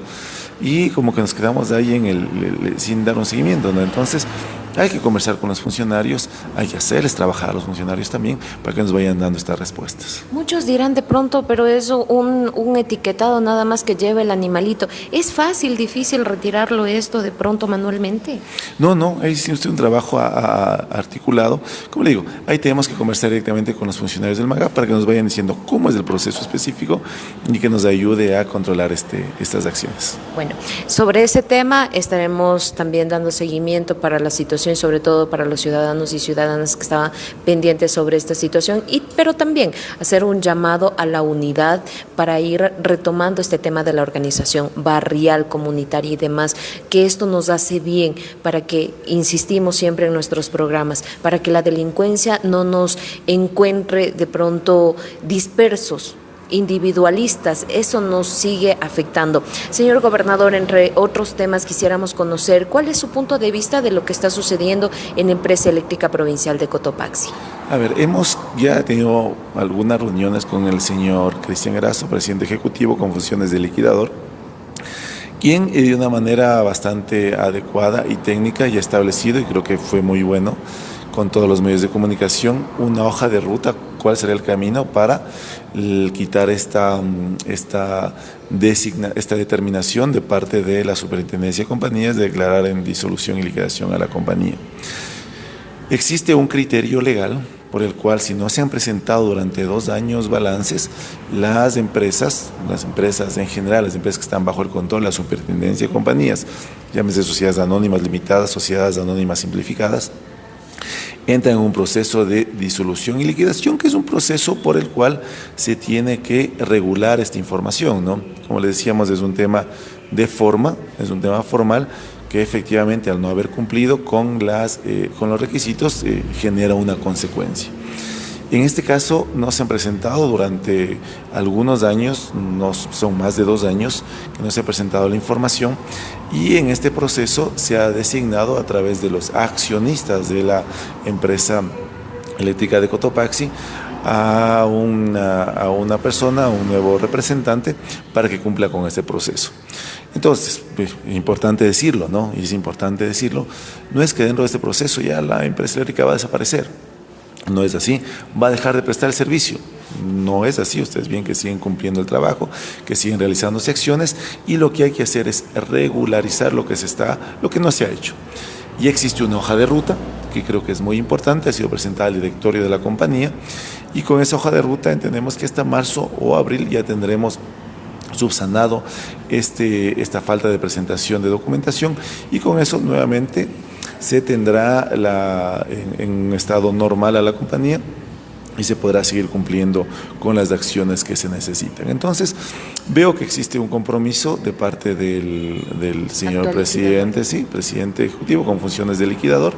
y como que nos quedamos ahí sin dar un seguimiento, ¿no? Entonces, hay que conversar con los funcionarios, hay que hacerles trabajar a los funcionarios también para que nos vayan dando estas respuestas. Muchos dirán de pronto, pero eso un etiquetado nada más que lleva el animalito. ¿Es fácil, difícil retirarlo esto de pronto manualmente? No, ahí sí usted un trabajo articulado. Como le digo, ahí tenemos que conversar directamente con los funcionarios del MAGA para que nos vayan diciendo cómo es el proceso específico y que nos ayude a controlar estas acciones. Bueno, sobre ese tema estaremos también dando seguimiento para la situación, sobre todo para los ciudadanos y ciudadanas que estaban pendientes sobre esta situación, pero también hacer un llamado a la unidad para ir retomando este tema de la organización barrial, comunitaria y demás, que esto nos hace bien para que, insistimos siempre en nuestros programas, para que la delincuencia no nos encuentre de pronto dispersos, individualistas. Eso nos sigue afectando. Señor gobernador, entre otros temas quisiéramos conocer cuál es su punto de vista de lo que está sucediendo en la empresa eléctrica provincial de Cotopaxi. A ver, hemos ya tenido algunas reuniones con el señor Cristian Erazo, presidente ejecutivo con funciones de liquidador, quien de una manera bastante adecuada y técnica ya establecido, y creo que fue muy bueno, con todos los medios de comunicación, una hoja de ruta, cuál será el camino para quitar esta determinación de parte de la Superintendencia de Compañías de declarar en disolución y liquidación a la compañía. Existe un criterio legal por el cual, si no se han presentado durante 2 años balances, las empresas en general, las empresas que están bajo el control de la Superintendencia de Compañías, llámese sociedades anónimas limitadas, sociedades anónimas simplificadas, entran en un proceso de disolución y liquidación, que es un proceso por el cual se tiene que regular esta información, ¿no? Como le decíamos, es un tema de forma, es un tema formal que efectivamente, al no haber cumplido con los requisitos, genera una consecuencia. En este caso no se han presentado durante algunos años, no son más de 2 años que no se ha presentado la información, y en este proceso se ha designado a través de los accionistas de la empresa eléctrica de Cotopaxi a una persona, a un nuevo representante para que cumpla con este proceso. Entonces, es importante decirlo, ¿no? Y es importante decirlo, no es que dentro de este proceso ya la empresa eléctrica va a desaparecer. No es así, va a dejar de prestar el servicio. No es así, ustedes ven que siguen cumpliendo el trabajo, que siguen realizándose acciones, y lo que hay que hacer es regularizar lo que no se ha hecho. Y existe una hoja de ruta, que creo que es muy importante, ha sido presentada al directorio de la compañía, y con esa hoja de ruta entendemos que hasta marzo o abril ya tendremos subsanado esta falta de presentación de documentación, y con eso nuevamente se tendrá en estado normal a la compañía y se podrá seguir cumpliendo con las acciones que se necesitan. Entonces, Veo que existe un compromiso de parte del señor presidente, sí, presidente ejecutivo con funciones de liquidador,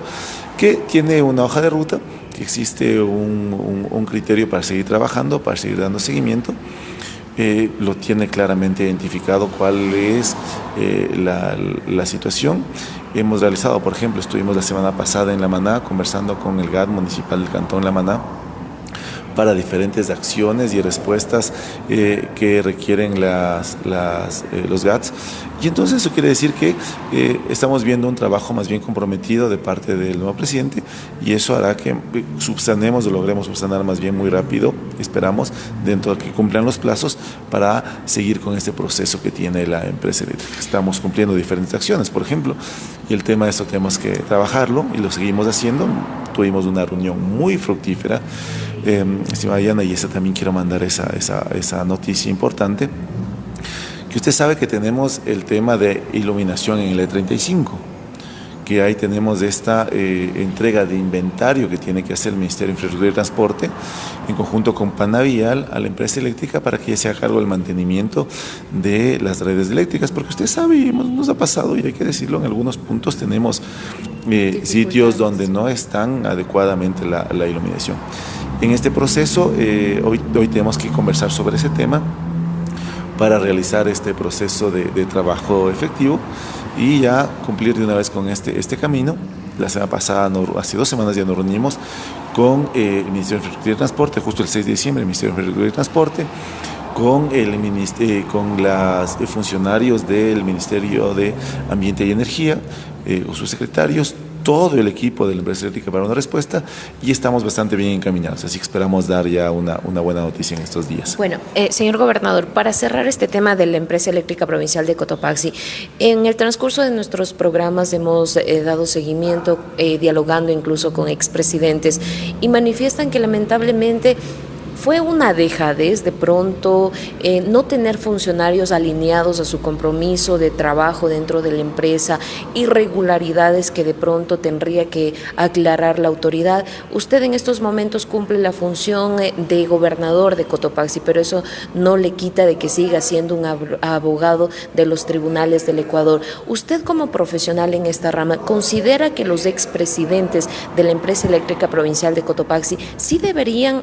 que tiene una hoja de ruta, que existe un criterio para seguir trabajando, para seguir dando seguimiento. Lo tiene claramente identificado cuál es la situación. Hemos realizado, por ejemplo, estuvimos la semana pasada en La Maná conversando con el GAD municipal del Cantón La Maná para diferentes acciones y respuestas que requieren los GATS. Y entonces eso quiere decir que estamos viendo un trabajo más bien comprometido de parte del nuevo presidente, y eso hará que subsanemos o logremos subsanar más bien muy rápido, esperamos, dentro de que cumplan los plazos, para seguir con este proceso que tiene la empresa eléctrica. Estamos cumpliendo diferentes acciones, por ejemplo, y el tema de esto tenemos que trabajarlo y lo seguimos haciendo. Tuvimos una reunión muy fructífera, estimada Diana, y esa también quiero mandar esa noticia importante, que usted sabe que tenemos el tema de iluminación en el E35, que ahí tenemos esta entrega de inventario que tiene que hacer el Ministerio de Infraestructura y Transporte en conjunto con Panavial a la empresa eléctrica para que ella se haga cargo del mantenimiento de las redes eléctricas, porque usted sabe, y nos ha pasado, y hay que decirlo, en algunos puntos tenemos sitios donde no están adecuadamente la iluminación. En este proceso, hoy tenemos que conversar sobre ese tema para realizar este proceso de trabajo efectivo y ya cumplir de una vez con este camino. La semana pasada, hace 2 semanas ya nos reunimos con el Ministerio de Infraestructura y Transporte, justo el 6 de diciembre, el Ministerio de Infraestructura y Transporte, con los funcionarios del Ministerio de Ambiente y Energía, sus secretarios, todo el equipo de la empresa eléctrica para una respuesta, y estamos bastante bien encaminados, así que esperamos dar ya una buena noticia en estos días. Bueno, señor gobernador, para cerrar este tema de la empresa eléctrica provincial de Cotopaxi, en el transcurso de nuestros programas hemos dado seguimiento, dialogando incluso con expresidentes, y manifiestan que lamentablemente fue una dejadez de pronto no tener funcionarios alineados a su compromiso de trabajo dentro de la empresa, irregularidades que de pronto tendría que aclarar la autoridad. Usted en estos momentos cumple la función de gobernador de Cotopaxi, pero eso no le quita de que siga siendo un abogado de los tribunales del Ecuador. Usted, como profesional en esta rama, ¿considera que los expresidentes de la empresa eléctrica provincial de Cotopaxi sí deberían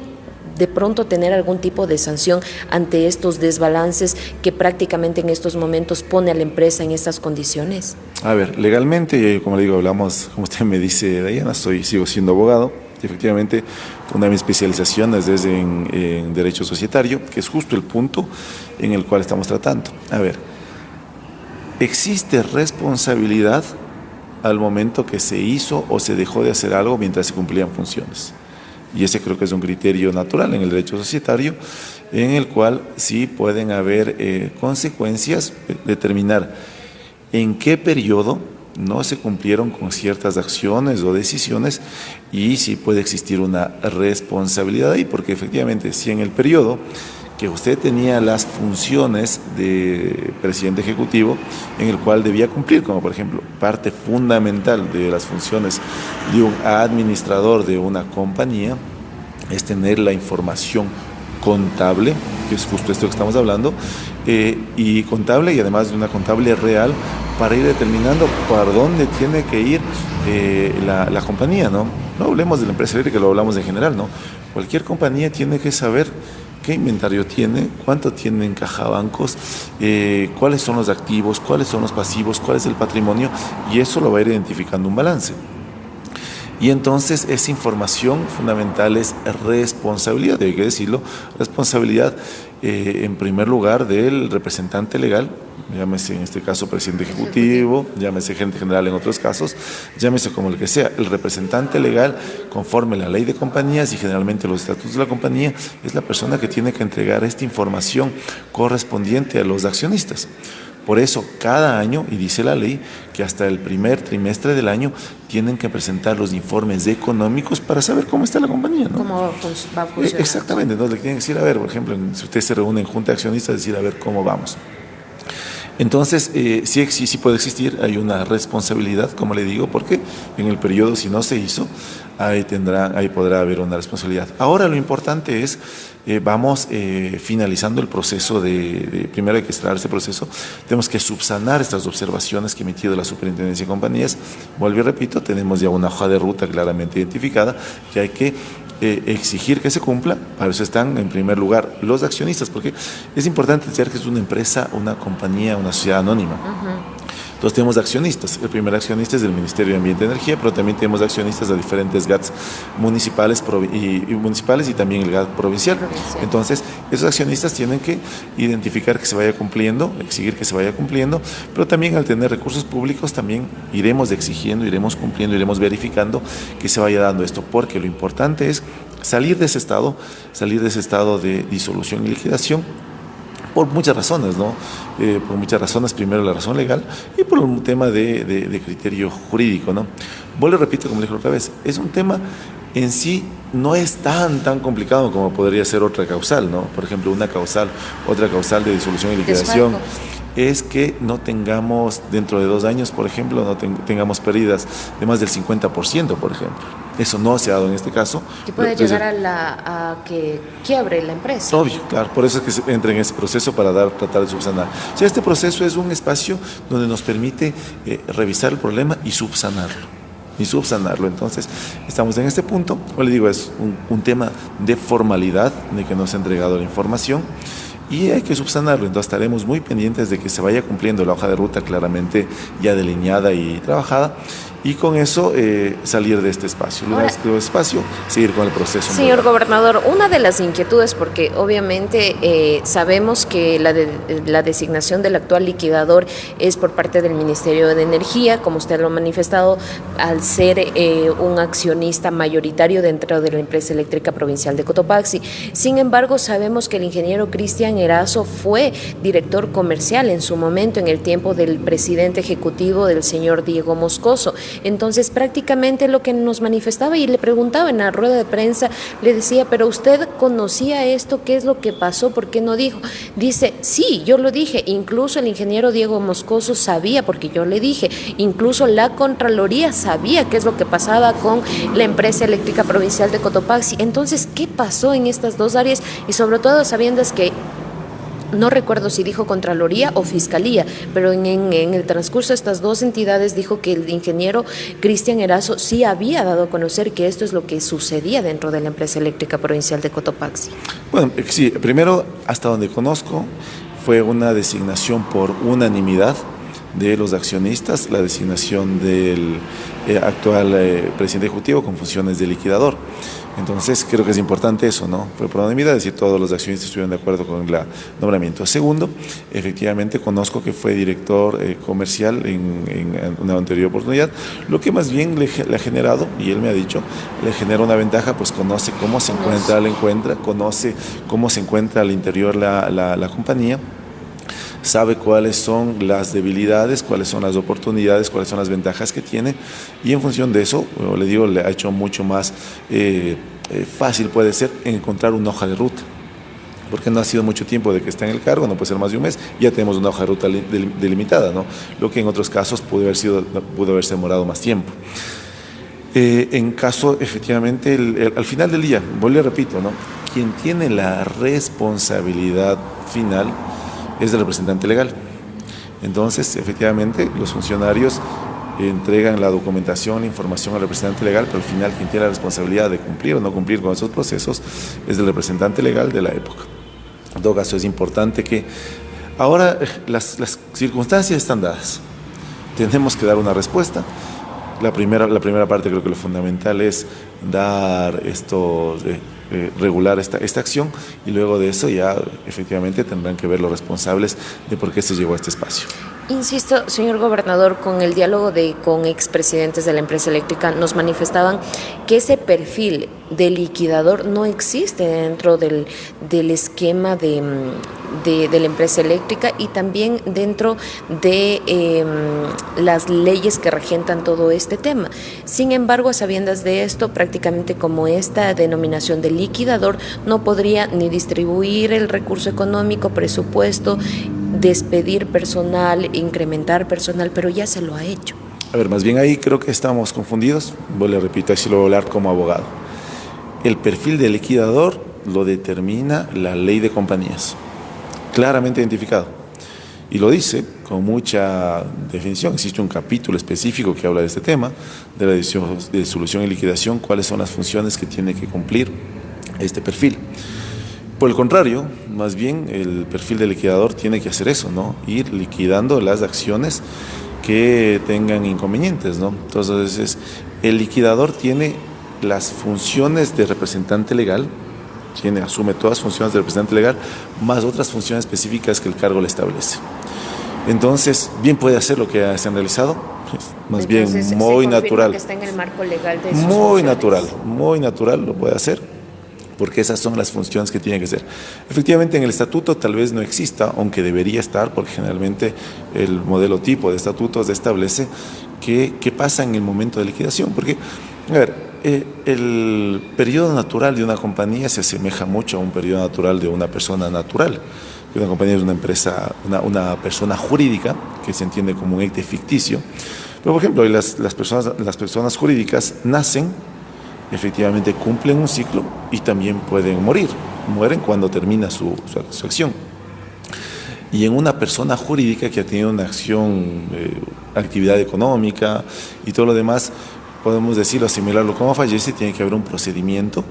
de pronto tener algún tipo de sanción ante estos desbalances que prácticamente en estos momentos pone a la empresa en estas condiciones? A ver, legalmente, como le digo, hablamos, como usted me dice, Diana, sigo siendo abogado. Efectivamente, una de mis especializaciones es en derecho societario, que es justo el punto en el cual estamos tratando. A ver, existe responsabilidad al momento que se hizo o se dejó de hacer algo mientras se cumplían funciones. Y ese creo que es un criterio natural en el derecho societario, en el cual sí pueden haber consecuencias, determinar en qué periodo no se cumplieron con ciertas acciones o decisiones, y sí puede existir una responsabilidad ahí, porque efectivamente si en el periodo que usted tenía las funciones de presidente ejecutivo en el cual debía cumplir, como por ejemplo parte fundamental de las funciones de un administrador de una compañía es tener la información contable, que es justo esto que estamos hablando, y contable, y además de una contable real, para ir determinando por dónde tiene que ir la compañía, ¿no? No hablemos de la empresa eléctrica, lo hablamos en general, ¿no? Cualquier compañía tiene que saber qué inventario tiene, cuánto tiene en caja bancos, cuáles son los activos, cuáles son los pasivos, cuál es el patrimonio, y eso lo va a ir identificando un balance. Y entonces esa información fundamental es responsabilidad, hay que decirlo, responsabilidad en primer lugar del representante legal, llámese en este caso presidente ejecutivo, llámese gerente general en otros casos, llámese como el que sea, el representante legal conforme la ley de compañías y generalmente los estatutos de la compañía es la persona que tiene que entregar esta información correspondiente a los accionistas. Por eso, cada año, y dice la ley, que hasta el primer trimestre del año tienen que presentar los informes económicos para saber cómo está la compañía, ¿no? ¿Cómo va a funcionar? Exactamente, entonces le tienen que decir, a ver, por ejemplo, si usted se reúne en junta de accionistas, decir, a ver cómo vamos. Entonces, sí puede existir, hay una responsabilidad, como le digo, porque en el periodo, si no se hizo, ahí podrá haber una responsabilidad. Ahora lo importante es, vamos finalizando el proceso primero hay que cerrar este proceso, tenemos que subsanar estas observaciones que ha emitido la Superintendencia de Compañías. Vuelvo y repito, tenemos ya una hoja de ruta claramente identificada que hay que exigir que se cumpla. Para eso están en primer lugar los accionistas, porque es importante decir que es una empresa, una compañía, una sociedad anónima. Entonces tenemos accionistas. El primer accionista es del Ministerio de Ambiente y Energía, pero también tenemos accionistas de diferentes GATs municipales y también el GAT provincial. Entonces esos accionistas tienen que identificar que se vaya cumpliendo, exigir que se vaya cumpliendo, pero también al tener recursos públicos también iremos exigiendo, iremos cumpliendo, iremos verificando que se vaya dando esto, porque lo importante es salir de ese estado de disolución y liquidación, por muchas razones, ¿no? Por muchas razones, primero la razón legal y por un tema de criterio jurídico, ¿no? Vuelvo y repito, como le dije otra vez, es un tema en sí no es tan complicado como podría ser otra causal, ¿no? Por ejemplo, otra causal de disolución y liquidación es que no tengamos, dentro de 2 años, por ejemplo, no tengamos pérdidas de más del 50%, por ejemplo. Eso no se ha dado en este caso. Que puede llegar a que quiebre la empresa. Obvio, claro, por eso es que se entra en ese proceso para tratar de subsanar. O sea, este proceso es un espacio donde nos permite revisar el problema y subsanarlo. Entonces, estamos en este punto. Como le digo, es un tema de formalidad, de que nos ha entregado la información y hay que subsanarlo. Entonces estaremos muy pendientes de que se vaya cumpliendo la hoja de ruta claramente ya delineada y trabajada, y con eso salir de este espacio. Luego de este espacio, seguir con el proceso. Señor gobernador, una de las inquietudes, porque obviamente sabemos que la designación del actual liquidador es por parte del Ministerio de Energía, como usted lo ha manifestado, al ser un accionista mayoritario dentro de la empresa eléctrica provincial de Cotopaxi. Sin embargo, sabemos que el ingeniero Cristian Erazo fue director comercial en su momento, en el tiempo del presidente ejecutivo del señor Diego Moscoso. Entonces prácticamente lo que nos manifestaba y le preguntaba en la rueda de prensa, le decía, pero usted conocía esto, ¿qué es lo que pasó? ¿Por qué no dijo? Dice, sí, yo lo dije, incluso el ingeniero Diego Moscoso sabía, porque yo le dije, incluso la Contraloría sabía qué es lo que pasaba con la empresa eléctrica provincial de Cotopaxi. Entonces, ¿qué pasó en estas dos áreas? Y sobre todo sabiendo que no recuerdo si dijo Contraloría o Fiscalía, pero en el transcurso de estas dos entidades dijo que el ingeniero Cristian Erazo sí había dado a conocer que esto es lo que sucedía dentro de la empresa eléctrica provincial de Cotopaxi. Bueno, sí, primero, hasta donde conozco, fue una designación por unanimidad de los accionistas, la designación del actual presidente ejecutivo con funciones de liquidador. Entonces, creo que es importante eso, ¿no? Fue por unanimidad, es decir, todos los accionistas estuvieron de acuerdo con el nombramiento. Segundo, efectivamente conozco que fue director comercial en una anterior oportunidad, lo que más bien le ha generado, y él me ha dicho, le genera una ventaja, pues conoce cómo se conoce cómo se encuentra al interior la compañía, sabe cuáles son las debilidades, cuáles son las oportunidades, cuáles son las ventajas que tiene, y en función de eso, le digo, le ha hecho mucho más fácil, puede ser, encontrar una hoja de ruta, porque no ha sido mucho tiempo de que está en el cargo, no puede ser más de un mes, ya tenemos una hoja de ruta delimitada, ¿no? Lo que en otros casos pudo haberse demorado más tiempo. En caso, efectivamente, al final del día, vuelvo y repito, ¿no? Quien tiene la responsabilidad final es el representante legal. Entonces, efectivamente, los funcionarios entregan la documentación, la información al representante legal, pero al final quien tiene la responsabilidad de cumplir o no cumplir con esos procesos es el representante legal de la época. En todo caso, es importante que ahora las circunstancias están dadas. Tenemos que dar una respuesta. La primera parte, creo que lo fundamental es dar regular esta acción, y luego de eso ya efectivamente tendrán que ver los responsables de por qué se llegó a este espacio. Insisto, señor gobernador, con el diálogo con expresidentes de la empresa eléctrica nos manifestaban que ese perfil de liquidador no existe dentro del esquema de la empresa eléctrica y también dentro de las leyes que regentan todo este tema. Sin embargo, a sabiendas de esto, prácticamente como esta denominación de liquidador no podría ni distribuir el recurso económico, presupuesto despedir personal, incrementar personal, pero ya se lo ha hecho. A ver, más bien ahí creo que estamos confundidos. Le repito, así lo voy a hablar como abogado. El perfil del liquidador lo determina la ley de compañías, claramente identificado. Y lo dice con mucha definición. Existe un capítulo específico que habla de este tema, de la disolución y liquidación, cuáles son las funciones que tiene que cumplir este perfil. Por el contrario, más bien el perfil del liquidador tiene que hacer eso, ¿no? Ir liquidando las acciones que tengan inconvenientes, ¿no? Entonces, el liquidador tiene las funciones de representante legal, asume todas las funciones de representante legal, más otras funciones específicas que el cargo le establece. Entonces, bien puede hacer lo que se han realizado, más Entonces, bien muy se natural. que está en el marco legal de sus Muy funciones. muy natural lo puede hacer, porque esas son las funciones que tiene que hacer. Efectivamente, en el estatuto tal vez no exista, aunque debería estar, porque generalmente el modelo tipo de estatutos establece qué pasa en el momento de liquidación. Porque, a ver, el periodo natural de una compañía se asemeja mucho a un periodo natural de una persona natural. Una compañía es una empresa, una persona jurídica, que se entiende como un ente ficticio. Pero, por ejemplo, las personas jurídicas nacen, efectivamente cumplen un ciclo y también pueden morir. Mueren cuando termina su acción. Y en una persona jurídica que ha tenido una acción, actividad económica y todo lo demás, podemos decirlo, asimilarlo como fallece, tiene que haber un procedimiento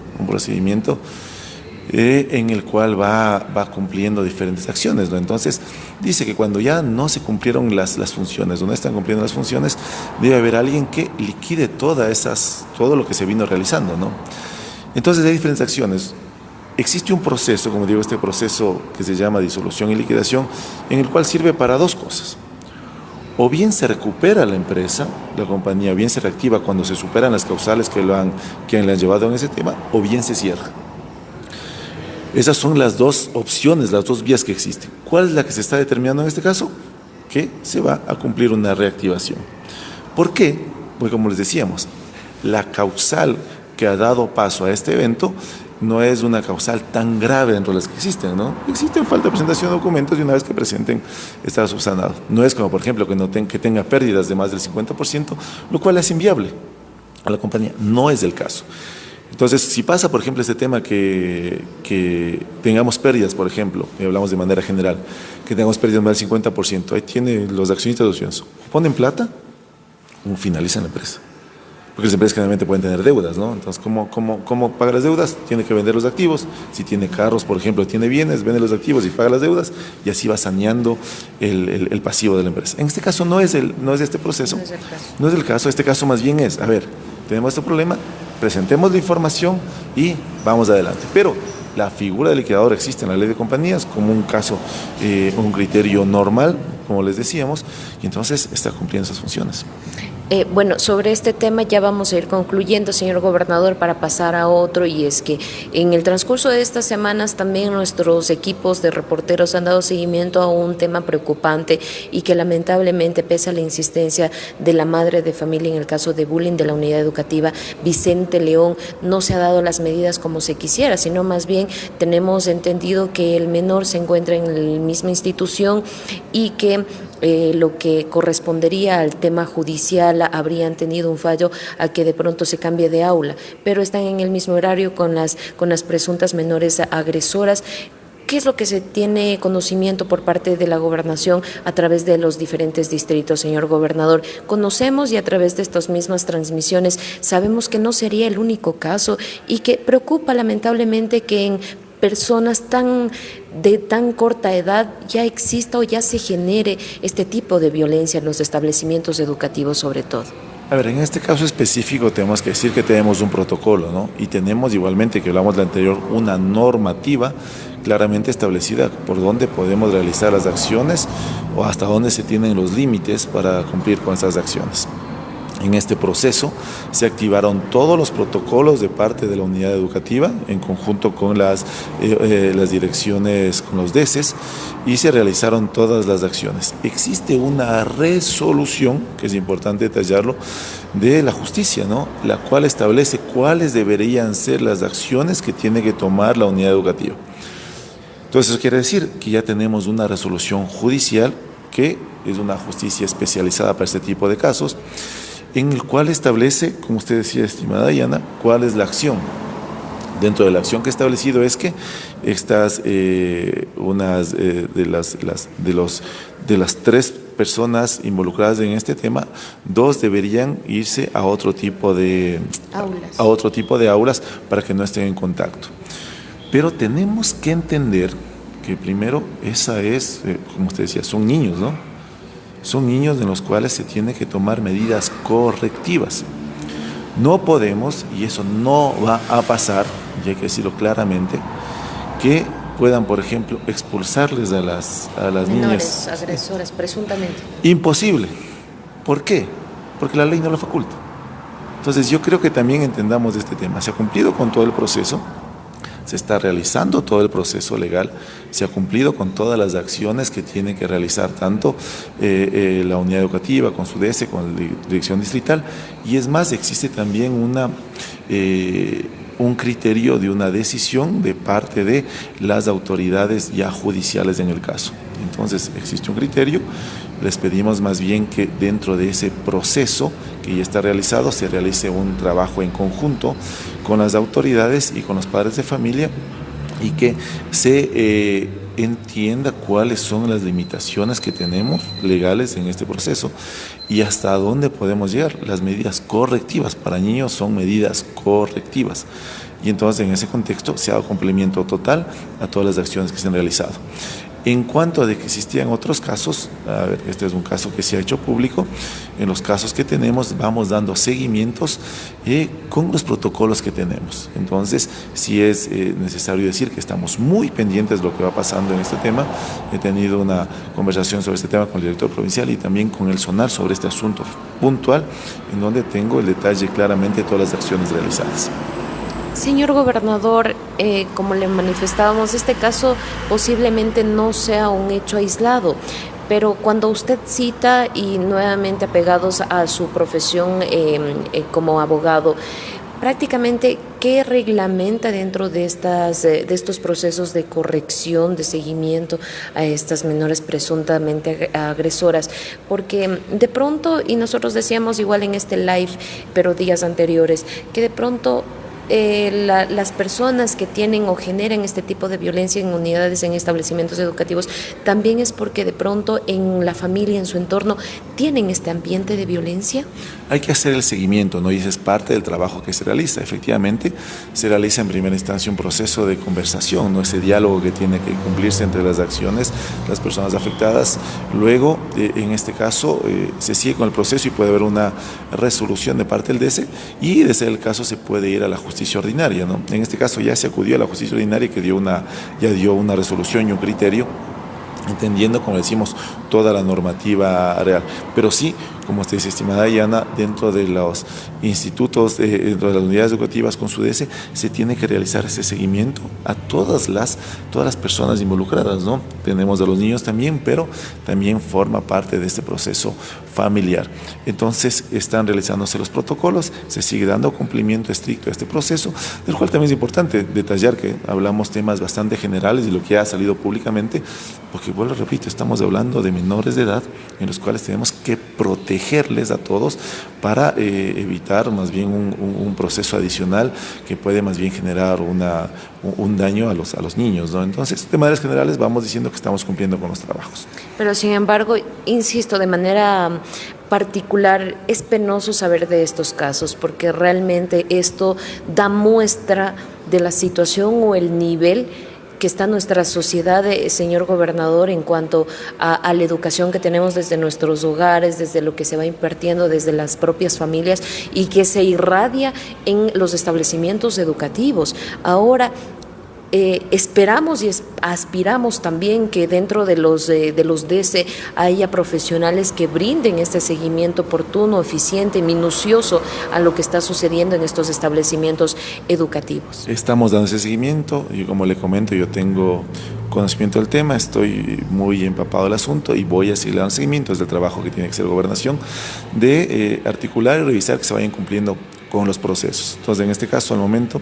en el cual va cumpliendo diferentes acciones, ¿no? Entonces, dice que cuando ya no se cumplieron las funciones, o no están cumpliendo las funciones, debe haber alguien que liquide todo lo que se vino realizando, ¿no? Entonces, hay diferentes acciones. Existe un proceso, como digo, este proceso que se llama disolución y liquidación, en el cual sirve para dos cosas. O bien se recupera la empresa, la compañía, bien se reactiva cuando se superan las causales que le han llevado en ese tema, o bien se cierra. Esas son las dos opciones, las dos vías que existen. ¿Cuál es la que se está determinando en este caso? Que se va a cumplir una reactivación. ¿Por qué? Porque, como les decíamos, la causal que ha dado paso a este evento no es una causal tan grave dentro de las que existen, ¿no? Existen falta de presentación de documentos y una vez que presenten está subsanado. No es como, por ejemplo, que tenga pérdidas de más del 50%, lo cual es inviable a la compañía. No es el caso. Entonces, si pasa, por ejemplo, este tema que tengamos pérdidas, por ejemplo, y hablamos de manera general, que tengamos pérdidas más del 50%, ahí tiene los accionistas de opciones, ponen plata o finalizan la empresa. Porque las empresas generalmente pueden tener deudas, ¿no? Entonces, ¿cómo paga las deudas? Tiene que vender los activos. Si tiene carros, por ejemplo, tiene bienes, vende los activos y paga las deudas, y así va saneando el pasivo de la empresa. En este caso no es este proceso. No es el caso. No es el caso. Este caso más bien es, a ver, tenemos este problema, presentemos la información y vamos adelante. Pero la figura del liquidador existe en la ley de compañías como un caso, un criterio normal, como les decíamos, y entonces está cumpliendo esas funciones. Bueno, sobre este tema ya vamos a ir concluyendo, señor gobernador, para pasar a otro, y es que en el transcurso de estas semanas también nuestros equipos de reporteros han dado seguimiento a un tema preocupante y que lamentablemente, pese a la insistencia de la madre de familia en el caso de bullying de la unidad educativa Vicente León, no se ha dado las medidas como se quisiera, sino más bien tenemos entendido que el menor se encuentra en la misma institución y que lo que correspondería al tema judicial habrían tenido un fallo a que de pronto se cambie de aula, pero están en el mismo horario con las presuntas menores agresoras. ¿Qué es lo que se tiene conocimiento por parte de la gobernación a través de los diferentes distritos, señor gobernador? Conocemos y a través de estas mismas transmisiones sabemos que no sería el único caso y que preocupa lamentablemente que en personas de tan corta edad ya exista o ya se genere este tipo de violencia en los establecimientos educativos sobre todo. A ver, en este caso específico tenemos que decir que tenemos un protocolo, ¿no? Y tenemos igualmente, que hablamos de la anterior, una normativa claramente establecida por dónde podemos realizar las acciones o hasta dónde se tienen los límites para cumplir con esas acciones. En este proceso se activaron todos los protocolos de parte de la unidad educativa en conjunto con las direcciones, con los DECES, y se realizaron todas las acciones. Existe una resolución, que es importante detallarlo, de la justicia, ¿no? La cual establece cuáles deberían ser las acciones que tiene que tomar la unidad educativa. Entonces eso quiere decir que ya tenemos una resolución judicial que es una justicia especializada para este tipo de casos, en el cual establece, como usted decía, estimada Diana, cuál es la acción. Dentro de la acción que he establecido es que estas, unas de las tres personas involucradas en este tema, dos deberían irse a otro tipo de aulas para que no estén en contacto. Pero tenemos que entender que primero esa es, como usted decía, son niños, ¿no? Son niños en los cuales se tiene que tomar medidas correctivas. No podemos, y eso no va a pasar, y hay que decirlo claramente, que puedan, por ejemplo, expulsarles a las Menores, niñas. agresores, presuntamente. Imposible. ¿Por qué? Porque la ley no lo faculta. Entonces yo creo que también entendamos este tema. Se ha cumplido con todo el proceso, se está realizando todo el proceso legal, se ha cumplido con todas las acciones que tiene que realizar tanto la unidad educativa con su DS, con la dirección distrital, y es más, existe también un criterio de una decisión de parte de las autoridades ya judiciales en el caso. Entonces existe un criterio, les pedimos más bien que dentro de ese proceso que ya está realizado se realice un trabajo en conjunto con las autoridades y con los padres de familia y que se entienda cuáles son las limitaciones que tenemos legales en este proceso y hasta dónde podemos llegar. Las medidas correctivas para niños son medidas correctivas y entonces en ese contexto se ha dado cumplimiento total a todas las acciones que se han realizado. En cuanto a de que existían otros casos, a ver, este es un caso que se ha hecho público, en los casos que tenemos vamos dando seguimientos con los protocolos que tenemos. Entonces, sí es necesario decir que estamos muy pendientes de lo que va pasando en este tema. He tenido una conversación sobre este tema con el director provincial y también con el SONAR sobre este asunto puntual, en donde tengo el detalle claramente de todas las acciones realizadas. Señor gobernador, como le manifestábamos, este caso posiblemente no sea un hecho aislado, pero cuando usted cita y nuevamente apegados a su profesión como abogado, prácticamente, ¿qué reglamenta dentro de estos procesos de corrección, de seguimiento a estas menores presuntamente agresoras? Porque de pronto, y nosotros decíamos igual en este live, pero días anteriores, que de pronto las personas que tienen o generan este tipo de violencia en unidades, en establecimientos educativos, también es porque de pronto en la familia, en su entorno, tienen este ambiente de violencia. Hay que hacer el seguimiento, ¿no? Y ese es parte del trabajo que se realiza. Efectivamente, se realiza en primera instancia un proceso de conversación, ¿no? Ese diálogo que tiene que cumplirse entre las acciones, las personas afectadas. Luego, en este caso, se sigue con el proceso y puede haber una resolución de parte del DS y de ser el caso se puede ir a la justicia ordinaria, ¿no? En este caso ya se acudió a la justicia ordinaria que ya dio una resolución y un criterio, entendiendo, como decimos, toda la normativa real. Pero sí, como usted dice, estimada Diana, dentro de los institutos, dentro de las unidades educativas con su DS, se tiene que realizar ese seguimiento a todas las personas involucradas, ¿no? Tenemos a los niños también, pero también forma parte de este proceso familiar. Entonces, están realizándose los protocolos, se sigue dando cumplimiento estricto a este proceso, del cual también es importante detallar que hablamos temas bastante generales de lo que ha salido públicamente, porque, vuelvo, repito, estamos hablando de menores de edad en los cuales tenemos que protegerles a todos para evitar más bien un proceso adicional que puede más bien generar un daño a los niños, ¿no? Entonces, de maneras generales vamos diciendo que estamos cumpliendo con los trabajos. Pero sin embargo, insisto, de manera particular, es penoso saber de estos casos porque realmente esto da muestra de la situación o el nivel que está nuestra sociedad, señor gobernador, en cuanto a la educación que tenemos desde nuestros hogares, desde lo que se va impartiendo desde las propias familias y que se irradia en los establecimientos educativos. Ahora, esperamos y aspiramos también que dentro de los DS haya profesionales que brinden este seguimiento oportuno, eficiente, minucioso a lo que está sucediendo en estos establecimientos educativos. Estamos dando ese seguimiento y, como le comento, yo tengo conocimiento del tema, estoy muy empapado del asunto y voy a seguir dando seguimiento. Es el trabajo que tiene que hacer Gobernación de articular y revisar que se vayan cumpliendo con los procesos. Entonces, en este caso, al momento,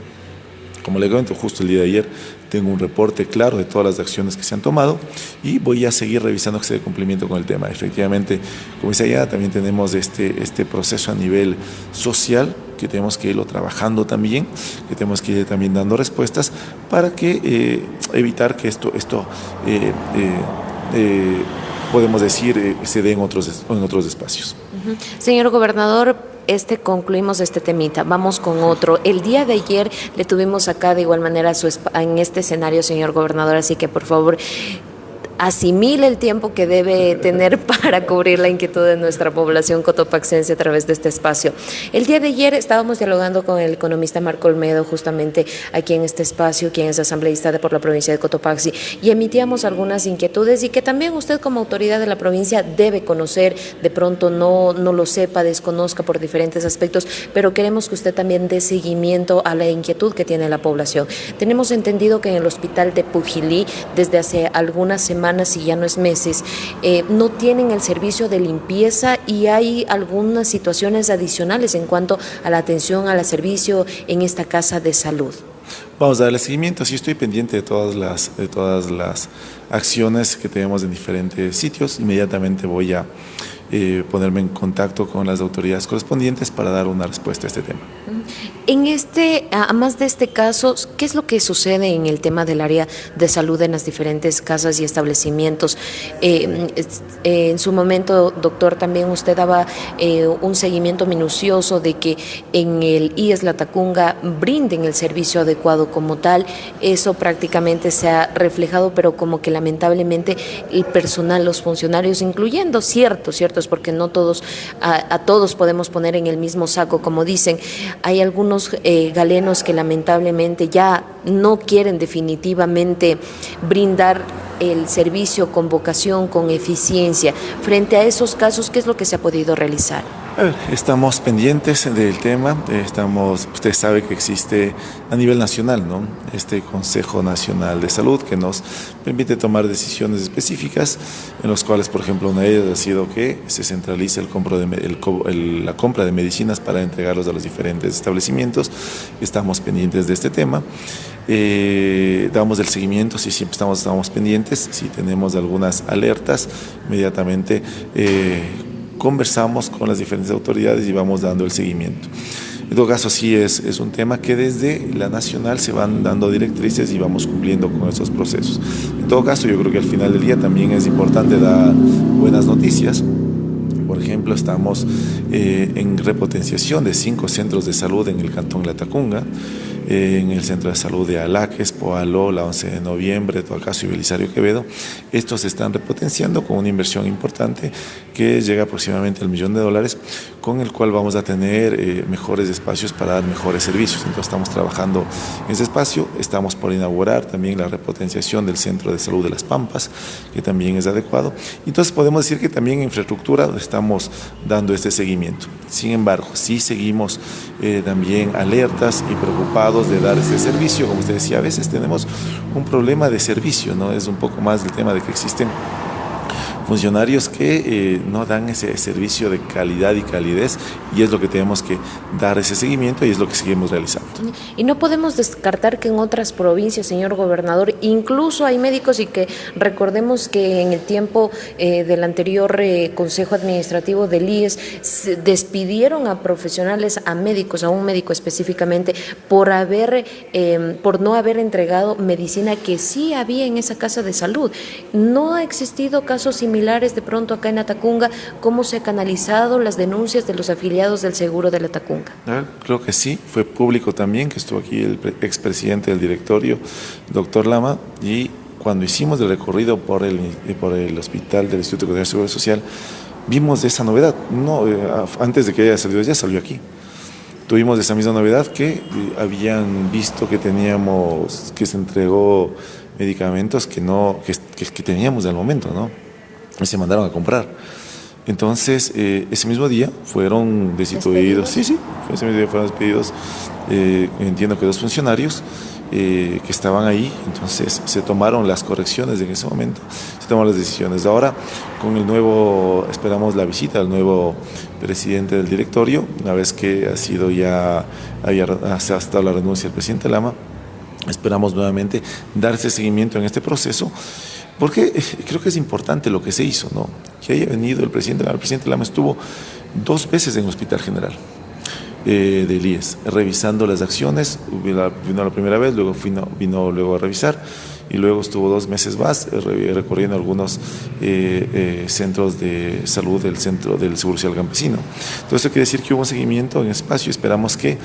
Como le comento, justo el día de ayer tengo un reporte claro de todas las acciones que se han tomado y voy a seguir revisando que se dé cumplimiento con el tema. Efectivamente, como decía ya, también tenemos este proceso a nivel social que tenemos que irlo trabajando también, que tenemos que ir también dando respuestas para que evitar que esto podemos decir, se dé en otros espacios. Señor gobernador, concluimos este temita. Vamos con otro. El día de ayer le tuvimos acá de igual manera en este escenario, señor gobernador, así que por favor asimile el tiempo que debe tener para cubrir la inquietud de nuestra población cotopaxense a través de este espacio. El día de ayer estábamos dialogando con el economista Marco Olmedo, justamente aquí en este espacio, quien es asambleísta por la provincia de Cotopaxi, y emitíamos algunas inquietudes y que también usted como autoridad de la provincia debe conocer, de pronto no lo sepa, desconozca por diferentes aspectos, pero queremos que usted también dé seguimiento a la inquietud que tiene la población. Tenemos entendido que en el hospital de Pujilí, desde hace algunas semanas, y ya no es meses, no tienen el servicio de limpieza y hay algunas situaciones adicionales en cuanto a la atención al servicio en esta casa de salud. Vamos a darle seguimiento. Sí, estoy pendiente de todas las acciones que tenemos en diferentes sitios. Inmediatamente voy a ponerme en contacto con las autoridades correspondientes para dar una respuesta a este tema. Además de este caso, ¿qué es lo que sucede en el tema del área de salud en las diferentes casas y establecimientos? En su momento, doctor, también usted daba un seguimiento minucioso de que en el IES Latacunga brinden el servicio adecuado como tal. Eso prácticamente se ha reflejado, pero como que lamentablemente el personal, los funcionarios, incluyendo ciertos, porque no todos, a todos podemos poner en el mismo saco, como dicen, hay algunos galenos que lamentablemente ya no quieren definitivamente brindar el servicio con vocación, con eficiencia. Frente a esos casos, ¿qué es lo que se ha podido realizar? Estamos pendientes del tema, usted sabe que existe a nivel nacional, ¿no?, este Consejo Nacional de Salud que nos permite tomar decisiones específicas, en los cuales, por ejemplo, una de ellas ha sido que se centralice la compra de medicinas para entregarlos a los diferentes establecimientos. Estamos pendientes de este tema. Damos el seguimiento, si siempre estamos pendientes, si tenemos algunas alertas, inmediatamente conversamos con las diferentes autoridades y vamos dando el seguimiento. En todo caso, sí es un tema que desde la nacional se van dando directrices y vamos cumpliendo con esos procesos. En todo caso, yo creo que al final del día también es importante dar buenas noticias. Por ejemplo, estamos en repotenciación de 5 centros de salud en el cantón Latacunga, en el centro de salud de Alaques, Poaló, la 11 de noviembre, Toacaso y Belisario Quevedo. Estos se están repotenciando con una inversión importante que llega aproximadamente al $1.000.000, con el cual vamos a tener mejores espacios para dar mejores servicios. Entonces estamos trabajando en ese espacio. Estamos por inaugurar también la repotenciación del Centro de Salud de Las Pampas, que también es adecuado. Entonces podemos decir que también en infraestructura estamos dando este seguimiento. Sin embargo, sí seguimos también alertas y preocupados de dar este servicio. Como usted decía, a veces tenemos un problema de servicio, ¿no? Es un poco más el tema de que existen funcionarios que no dan ese servicio de calidad y calidez, y es lo que tenemos que dar ese seguimiento y es lo que seguimos realizando. Y no podemos descartar que en otras provincias, señor gobernador, incluso hay médicos, y que recordemos que en el tiempo del anterior Consejo Administrativo del IES despidieron a profesionales, a médicos, a un médico específicamente, por no haber entregado medicina que sí había en esa casa de salud. ¿No ha existido casos similares de pronto acá en Latacunga? ¿Cómo se han canalizado las denuncias de los afiliados del seguro de Latacunga? Creo que sí, fue público también, que estuvo aquí el expresidente del directorio, doctor Lama, y cuando hicimos el recorrido por el hospital del Instituto de Seguro Social, vimos esa novedad. No, antes de que haya salido, ya salió aquí. Tuvimos esa misma novedad, que habían visto que se entregó medicamentos que teníamos al momento, ¿no? Y se mandaron a comprar. Entonces, ese mismo día fueron destituidos. Sí, ese mismo día fueron despedidos, entiendo que 2 funcionarios que estaban ahí. Entonces, se tomaron las correcciones en ese momento, se tomaron las decisiones. Ahora, esperamos la visita al nuevo presidente del directorio, una vez que había aceptado la renuncia del presidente Lama. Esperamos nuevamente dar ese seguimiento en este proceso, porque creo que es importante lo que se hizo, ¿no? Que haya venido el presidente Lama estuvo 2 veces en el Hospital General del IES, revisando las acciones. Vino la primera vez, luego vino luego a revisar, y luego estuvo 2 meses más recorriendo algunos centros de salud del Centro del Seguro Social Campesino. Entonces, eso quiere decir que hubo un seguimiento en espacio, y esperamos que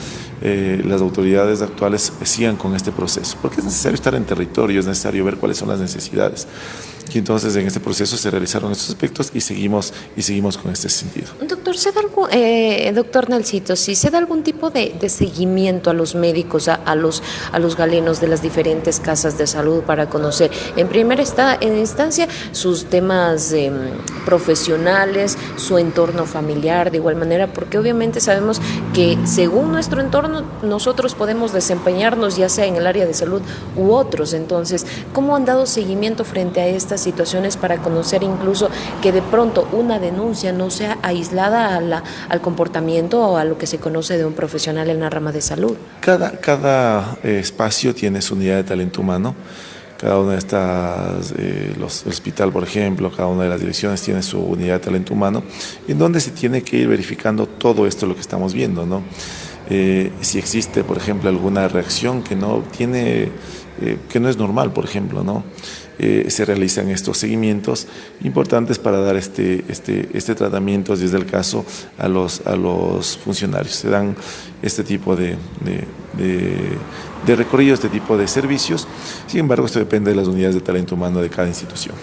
las autoridades actuales sigan con este proceso, porque es necesario estar en territorio, es necesario ver cuáles son las necesidades. Y entonces en este proceso se realizaron estos aspectos y seguimos con este sentido. Doctor, doctor Nelsito, si se da algún tipo de seguimiento a los médicos, a los galenos de las diferentes casas de salud para conocer en primera instancia sus temas profesionales, su entorno familiar, de igual manera, porque obviamente sabemos que según nuestro entorno nosotros podemos desempeñarnos ya sea en el área de salud u otros. Entonces, ¿cómo han dado seguimiento frente a estas situaciones para conocer incluso que de pronto una denuncia no sea aislada al comportamiento o a lo que se conoce de un profesional en la rama de salud? Cada espacio tiene su unidad de talento humano. Cada una de estas, el hospital, por ejemplo, cada una de las direcciones tiene su unidad de talento humano, en donde se tiene que ir verificando todo esto, lo que estamos viendo, ¿no? Si existe, por ejemplo, alguna reacción que no es normal, por ejemplo, ¿no? Se realizan estos seguimientos importantes para dar este tratamiento, si es el caso, a los funcionarios. Se dan este tipo de recorrido, este tipo de servicios. Sin embargo, esto depende de las unidades de talento humano de cada institución.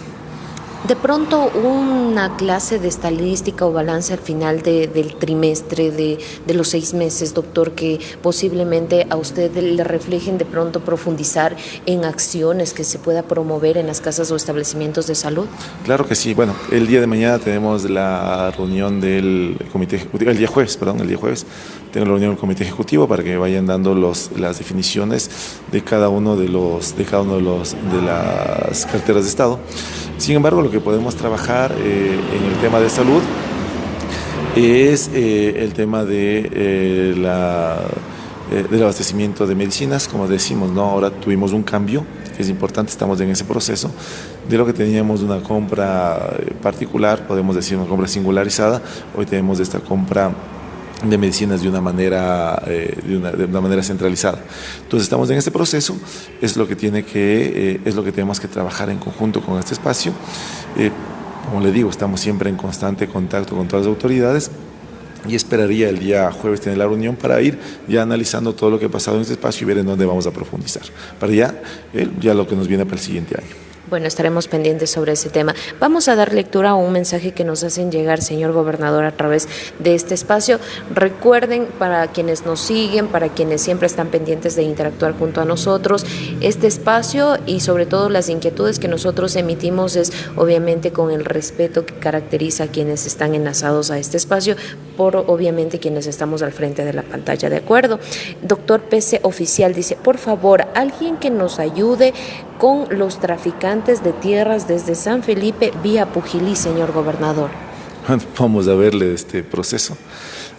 De pronto, una clase de estadística o balance al final del trimestre, de los 6 meses, doctor, que posiblemente a usted le reflejen de pronto profundizar en acciones que se pueda promover en las casas o establecimientos de salud. Claro que sí. Bueno, el día de mañana tenemos la reunión del comité ejecutivo, el día jueves, tengo la reunión del comité ejecutivo para que vayan dando las definiciones de cada uno de las carteras de Estado. Sin embargo, lo que podemos trabajar en el tema de salud es el tema del abastecimiento de medicinas. Como decimos, ¿no? Ahora tuvimos un cambio que es importante, estamos en ese proceso. De lo que teníamos una compra particular, podemos decir una compra singularizada, hoy tenemos esta compra de medicinas de una manera centralizada. Entonces estamos en este proceso, es lo que tenemos que trabajar en conjunto con este espacio. Como le digo, estamos siempre en constante contacto con todas las autoridades, y esperaría el día jueves tener la reunión para ir ya analizando todo lo que ha pasado en este espacio y ver en dónde vamos a profundizar, para ya lo que nos viene para el siguiente año. Bueno, estaremos pendientes sobre ese tema. Vamos a dar lectura a un mensaje que nos hacen llegar, señor gobernador, a través de este espacio. Recuerden, para quienes nos siguen, para quienes siempre están pendientes de interactuar junto a nosotros, este espacio y sobre todo las inquietudes que nosotros emitimos es obviamente con el respeto que caracteriza a quienes están enlazados a este espacio, por obviamente quienes estamos al frente de la pantalla, ¿de acuerdo? Doctor PC Oficial dice, por favor, alguien que nos ayude con los traficantes de tierras desde San Felipe vía Pujilí, señor gobernador. Vamos a verle este proceso.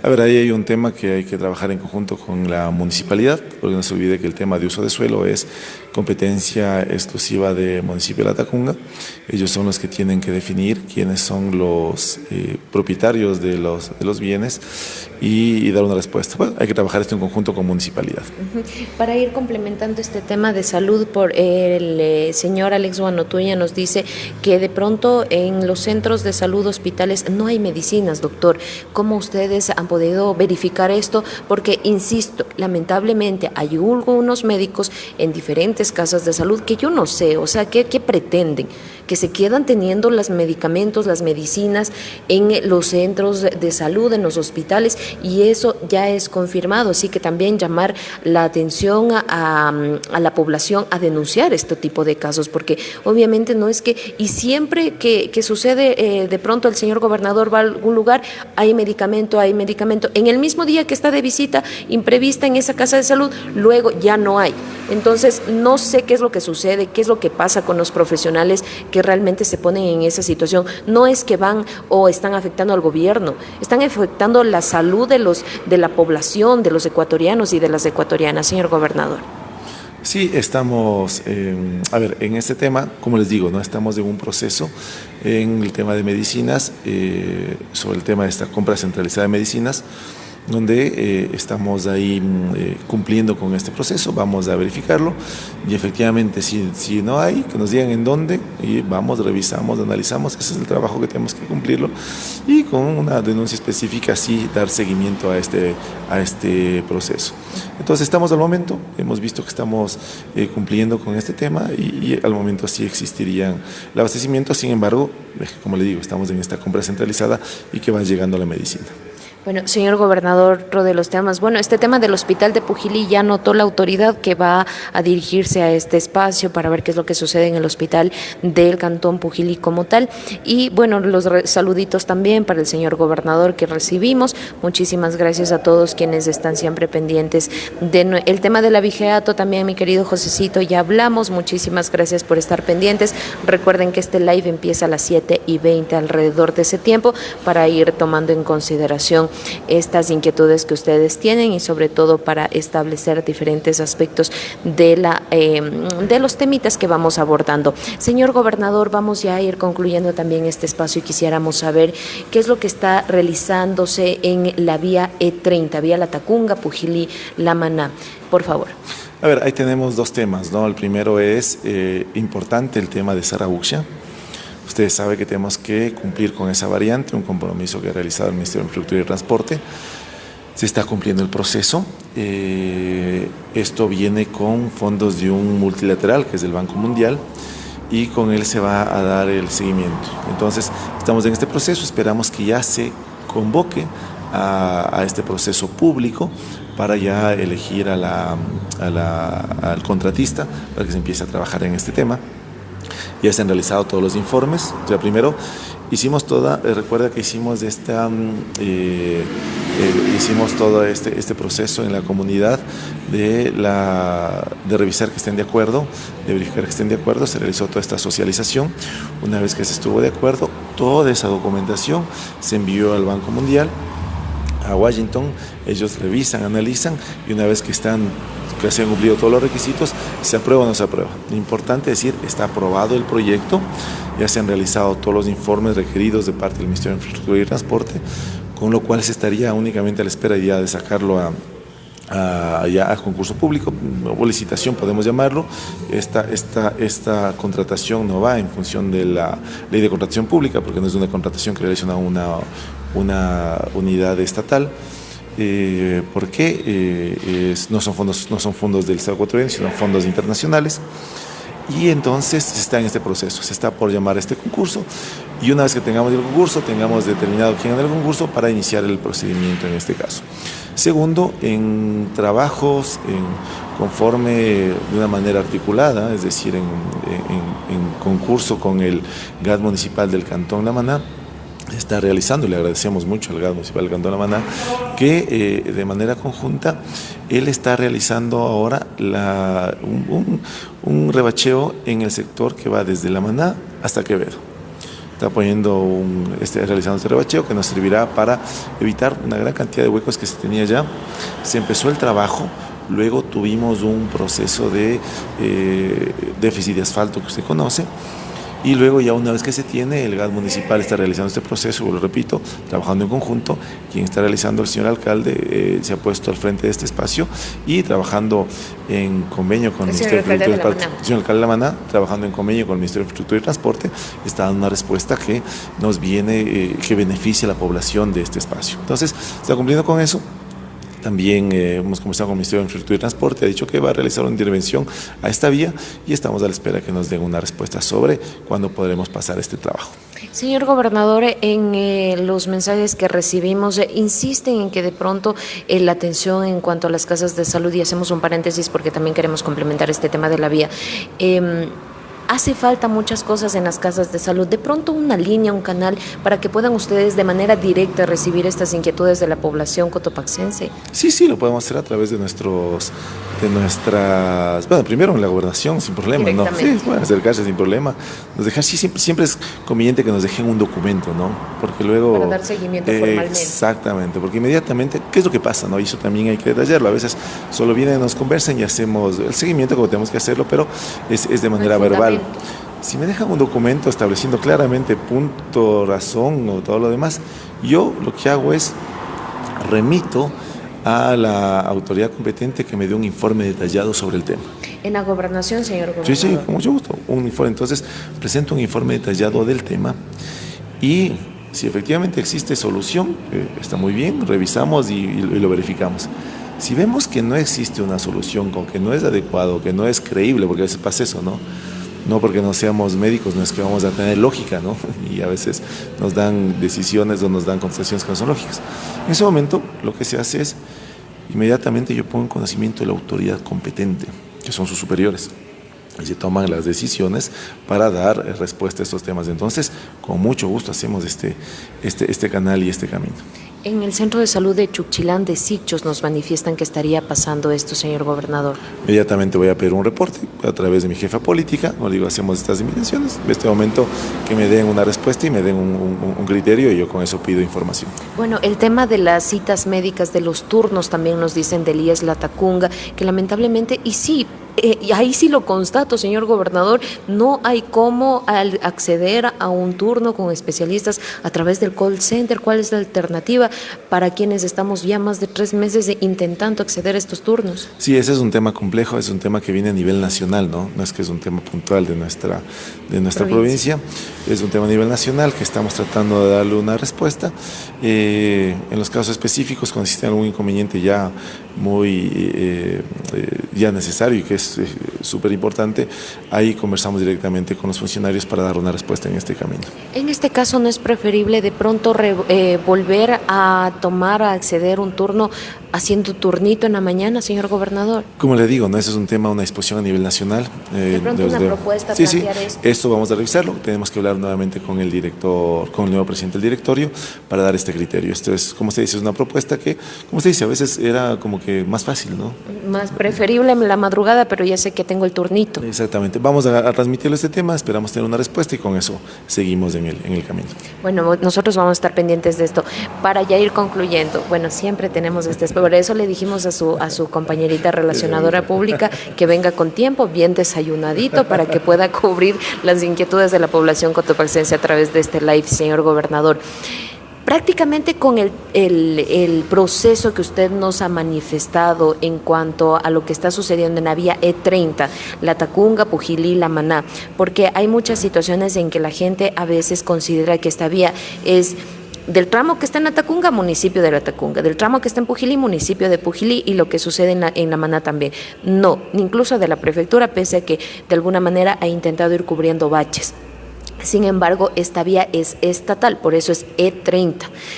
A ver, ahí hay un tema que hay que trabajar en conjunto con la municipalidad, porque no se olvide que el tema de uso de suelo es competencia exclusiva del municipio de Latacunga. Ellos son los que tienen que definir quiénes son los propietarios de los bienes y dar una respuesta. Bueno, hay que trabajar esto en conjunto con municipalidad. Para ir complementando este tema de salud, por el señor Alex Guanotuña nos dice que de pronto en los centros de salud, hospitales, no hay medicinas, doctor. ¿Cómo ustedes han podido verificar esto? Porque, insisto, lamentablemente hay algunos médicos en diferentes casas de salud que yo no sé, o sea, ¿qué pretenden? Que se quedan teniendo los medicamentos, las medicinas en los centros de salud, en los hospitales, y eso ya es confirmado. Así que también llamar la atención a la población a denunciar este tipo de casos, porque obviamente no es que, y siempre que sucede, de pronto el señor gobernador va a algún lugar, hay medicamento, en el mismo día que está de visita imprevista en esa casa de salud, luego ya no hay. Entonces, no sé qué es lo que sucede, qué es lo que pasa con los profesionales que realmente se ponen en esa situación. No es que van o están afectando al gobierno, están afectando la salud de la población, de los ecuatorianos y de las ecuatorianas, señor gobernador. Sí, estamos, a ver, en este tema, como les digo, no estamos en un proceso en el tema de medicinas, sobre el tema de esta compra centralizada de medicinas, donde estamos ahí cumpliendo con este proceso, vamos a verificarlo y efectivamente si no hay, que nos digan en dónde y vamos, revisamos, analizamos, ese es el trabajo que tenemos que cumplirlo y con una denuncia específica sí dar seguimiento a este proceso. Entonces estamos al momento, hemos visto que estamos cumpliendo con este tema y al momento sí existirían el abastecimiento, sin embargo, como le digo, estamos en esta compra centralizada y que va llegando la medicina. Bueno, señor gobernador, otro de los temas, bueno, este tema del hospital de Pujilí ya notó la autoridad que va a dirigirse a este espacio para ver qué es lo que sucede en el hospital del Cantón Pujilí como tal. Y bueno, los saluditos también para el señor gobernador que recibimos. Muchísimas gracias a todos quienes están siempre pendientes del tema del abigeato. También, mi querido Josecito, ya hablamos. Muchísimas gracias por estar pendientes. Recuerden que este live empieza a las 7:20 alrededor de ese tiempo para ir tomando en consideración estas inquietudes que ustedes tienen y sobre todo para establecer diferentes aspectos de los temitas que vamos abordando. Señor gobernador, vamos ya a ir concluyendo también este espacio y quisiéramos saber qué es lo que está realizándose en la vía E30, vía Latacunga, Pujilí, La Maná. Por favor. A ver, ahí tenemos dos temas, ¿no? El primero es importante el tema de Sarabuxia. Ustedes saben que tenemos que cumplir con esa variante, un compromiso que ha realizado el Ministerio de Infraestructura y Transporte. Se está cumpliendo el proceso. Esto viene con fondos de un multilateral, que es el Banco Mundial, y con él se va a dar el seguimiento. Entonces, estamos en este proceso, esperamos que ya se convoque a este proceso público para ya elegir al contratista para que se empiece a trabajar en este tema. Ya se han realizado todos los informes. O sea, primero hicimos recuerda que hicimos todo este proceso en la comunidad de revisar que estén de acuerdo, de verificar que estén de acuerdo. Se realizó toda esta socialización. Una vez que se estuvo de acuerdo, toda esa documentación se envió al Banco Mundial, a Washington. Ellos revisan, analizan y una vez que se han cumplido todos los requisitos, se aprueba o no se aprueba. Lo importante es decir, está aprobado el proyecto, ya se han realizado todos los informes requeridos de parte del Ministerio de Infraestructura y Transporte, con lo cual se estaría únicamente a la espera ya de sacarlo a concurso público o licitación, podemos llamarlo. Esta contratación no va en función de la ley de contratación pública, porque no es una contratación que realiza una unidad estatal. Porque no son fondos del Estado ecuatoriano, sino fondos internacionales. Y entonces se está en este proceso, se está por llamar a este concurso y una vez que tengamos el concurso, tengamos determinado quién gana el concurso para iniciar el procedimiento en este caso. Segundo, en trabajos conforme de una manera articulada, es decir, en concurso con el GAD municipal del Cantón La Maná, está realizando, y le agradecemos mucho al GAD municipal del Cantón La Maná, que de manera conjunta él está realizando ahora un rebacheo en el sector que va desde La Maná hasta Quevedo. Está realizando este rebacheo que nos servirá para evitar una gran cantidad de huecos que se tenía ya. Se empezó el trabajo, luego tuvimos un proceso de déficit de asfalto que usted conoce. Y luego ya una vez que se tiene, el GAD municipal está realizando este proceso, lo repito, trabajando en conjunto. Quien está realizando el señor alcalde se ha puesto al frente de este espacio y trabajando en convenio con el Ministerio de Infraestructura y Transporte. El señor alcalde de La Maná, trabajando en convenio con el Ministerio de Infraestructura y Transporte, está dando una respuesta que nos viene, que beneficia a la población de este espacio. Entonces, está cumpliendo con eso. También hemos conversado con el Ministerio de Infraestructura y Transporte, ha dicho que va a realizar una intervención a esta vía y estamos a la espera que nos den una respuesta sobre cuándo podremos pasar este trabajo. Señor gobernador, en los mensajes que recibimos insisten en que de pronto la atención en cuanto a las casas de salud, y hacemos un paréntesis porque también queremos complementar este tema de la vía, hace falta muchas cosas en las casas de salud. De pronto una línea, un canal, para que puedan ustedes de manera directa recibir estas inquietudes de la población cotopaxense. Sí, lo podemos hacer a través de nuestras, bueno, primero en la gobernación, sin problema, ¿no? Sí, pueden acercarse sin problema. Nos dejan, sí, siempre es conveniente que nos dejen un documento, ¿no? Porque luego... Para dar seguimiento formalmente. Exactamente, porque inmediatamente, ¿qué es lo que pasa, no? Y eso también hay que detallarlo. A veces solo vienen, nos conversan y hacemos el seguimiento como tenemos que hacerlo, pero es de manera verbal. Si me dejan un documento estableciendo claramente punto, razón o todo lo demás, yo lo que hago es remito a la autoridad competente que me dé un informe detallado sobre el tema. En la gobernación, señor gobernador. Sí, con mucho gusto. Un informe. Entonces, presento un informe detallado del tema y si efectivamente existe solución, está muy bien, revisamos y lo verificamos. Si vemos que no existe una solución, con que no es adecuado, que no es creíble, porque a veces pasa eso, ¿no? No porque no seamos médicos, no es que vamos a tener lógica, ¿no? Y a veces nos dan decisiones o nos dan contestaciones que no son lógicas. En ese momento, lo que se hace es, inmediatamente yo pongo en conocimiento de la autoridad competente, que son sus superiores, y se toman las decisiones para dar respuesta a estos temas. Entonces, con mucho gusto hacemos este canal y este camino. En el Centro de Salud de Chuquilán de Sichos nos manifiestan que estaría pasando esto, señor gobernador. Inmediatamente voy a pedir un reporte a través de mi jefa política, no digo, hacemos estas invitaciones, en este momento que me den una respuesta y me den un criterio y yo con eso pido información. Bueno, el tema de las citas médicas, de los turnos, también nos dicen del IES Latacunga, que lamentablemente, y sí, y ahí sí lo constato, señor gobernador, no hay cómo acceder a un turno con especialistas a través del call center. ¿Cuál es la alternativa para quienes estamos ya más de 3 meses intentando acceder a estos turnos? Sí, ese es un tema complejo, es un tema que viene a nivel nacional, ¿no? No es que es un tema puntual de nuestra provincia, es un tema a nivel nacional que estamos tratando de darle una respuesta. En los casos específicos, cuando existe algún inconveniente ya muy ya necesario y que es súper importante, ahí conversamos directamente con los funcionarios para dar una respuesta en este camino. En este caso, ¿no es preferible de pronto volver a acceder a un turno haciendo turnito en la mañana, señor gobernador? Como le digo, ¿no? Ese es un tema, una disposición a nivel nacional. De pronto una propuesta, plantear esto vamos a revisarlo. Tenemos que hablar nuevamente con el director, con el nuevo presidente del directorio para dar este criterio. Esto es, como usted dice, es una propuesta que, como usted dice, a veces era como que más fácil, ¿no? Más preferible en la madrugada, pero ya sé que tengo el turnito. Exactamente. Vamos a transmitirle este tema, esperamos tener una respuesta y con eso seguimos en el camino. Bueno, nosotros vamos a estar pendientes de esto. Para ya ir concluyendo, bueno, siempre tenemos por eso le dijimos a su compañerita relacionadora pública que venga con tiempo, bien desayunadito, para que pueda cubrir las inquietudes de la población cotopaxense a través de este live, señor gobernador. Prácticamente con el proceso que usted nos ha manifestado en cuanto a lo que está sucediendo en la vía E30, Latacunga, Pujilí, La Maná, porque hay muchas situaciones en que la gente a veces considera que esta vía es del tramo que está en Latacunga, municipio de Latacunga, del tramo que está en Pujilí, municipio de Pujilí, y lo que sucede en la Maná también. No, incluso de la prefectura, pese a que de alguna manera ha intentado ir cubriendo baches. Sin embargo, esta vía es estatal, por eso es E30.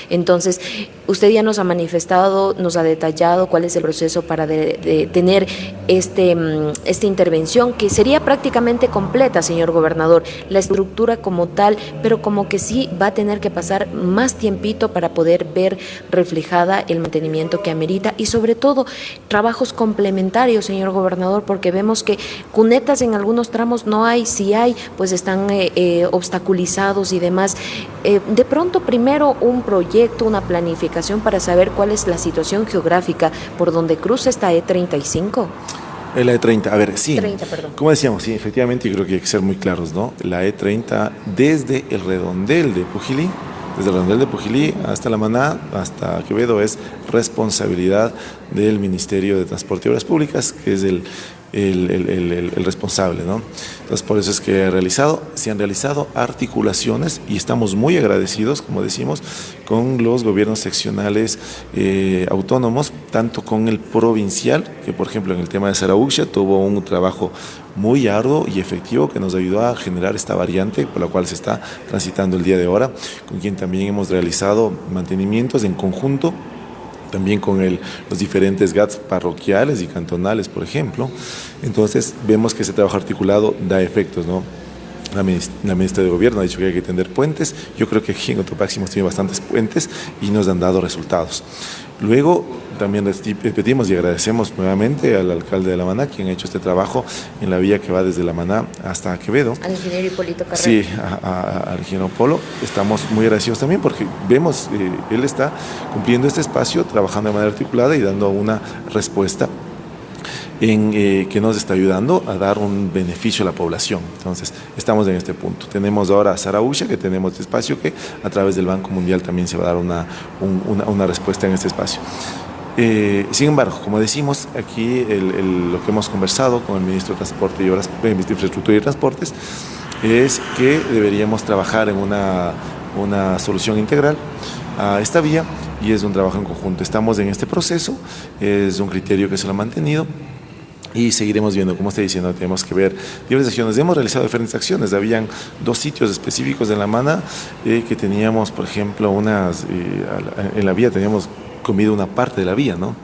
Entonces, usted ya nos ha manifestado, nos ha detallado cuál es el proceso para tener esta intervención, que sería prácticamente completa, señor gobernador, la estructura como tal, pero como que sí va a tener que pasar más tiempito para poder ver reflejada el mantenimiento que amerita y sobre todo trabajos complementarios, señor gobernador, porque vemos que cunetas en algunos tramos no hay, si hay, pues están obstaculizados y demás. De pronto, primero un proyecto, una planificación para saber cuál es la situación geográfica por donde cruza esta E35. La E30, a ver, sí, 30, perdón. Como decíamos, sí, efectivamente, yo creo que hay que ser muy claros, ¿no? La E30 desde el redondel de Pujilí, hasta La Maná, hasta Quevedo, es responsabilidad del Ministerio de Transporte y Obras Públicas, que es el responsable, ¿no? Entonces, por eso es que se han realizado articulaciones y estamos muy agradecidos, como decimos, con los gobiernos seccionales autónomos, tanto con el provincial, que por ejemplo en el tema de Saraúcha tuvo un trabajo muy arduo y efectivo que nos ayudó a generar esta variante por la cual se está transitando el día de ahora, con quien también hemos realizado mantenimientos en conjunto, también con los diferentes GATS parroquiales y cantonales, por ejemplo. Entonces vemos que ese trabajo articulado da efectos, ¿no? La ministra de Gobierno ha dicho que hay que tender puentes. Yo creo que aquí en Cotopaxi hemos tenido bastantes puentes y nos han dado resultados. Luego, también repetimos y agradecemos nuevamente al alcalde de La Maná, quien ha hecho este trabajo en la vía que va desde La Maná hasta Quevedo. Al ingeniero Hipólito Carrera. Sí, al ingeniero Polo. Estamos muy agradecidos también porque vemos, él está cumpliendo este espacio, trabajando de manera articulada y dando una respuesta que nos está ayudando a dar un beneficio a la población. Entonces, estamos en este punto. Tenemos ahora a Sarausha, que tenemos este espacio que a través del Banco Mundial también se va a dar una respuesta en este espacio. Sin embargo, como decimos, aquí lo que hemos conversado con el ministro de Transporte y Obras, ministro de Infraestructura y Transportes, es que deberíamos trabajar en una solución integral a esta vía y es un trabajo en conjunto. Estamos en este proceso, es un criterio que se lo ha mantenido. Y seguiremos viendo, como estoy diciendo, tenemos que ver diversas acciones. Hemos realizado diferentes acciones. Habían 2 sitios específicos en La Maná que teníamos, por ejemplo, en la vía teníamos comido una parte de la vía, ¿no?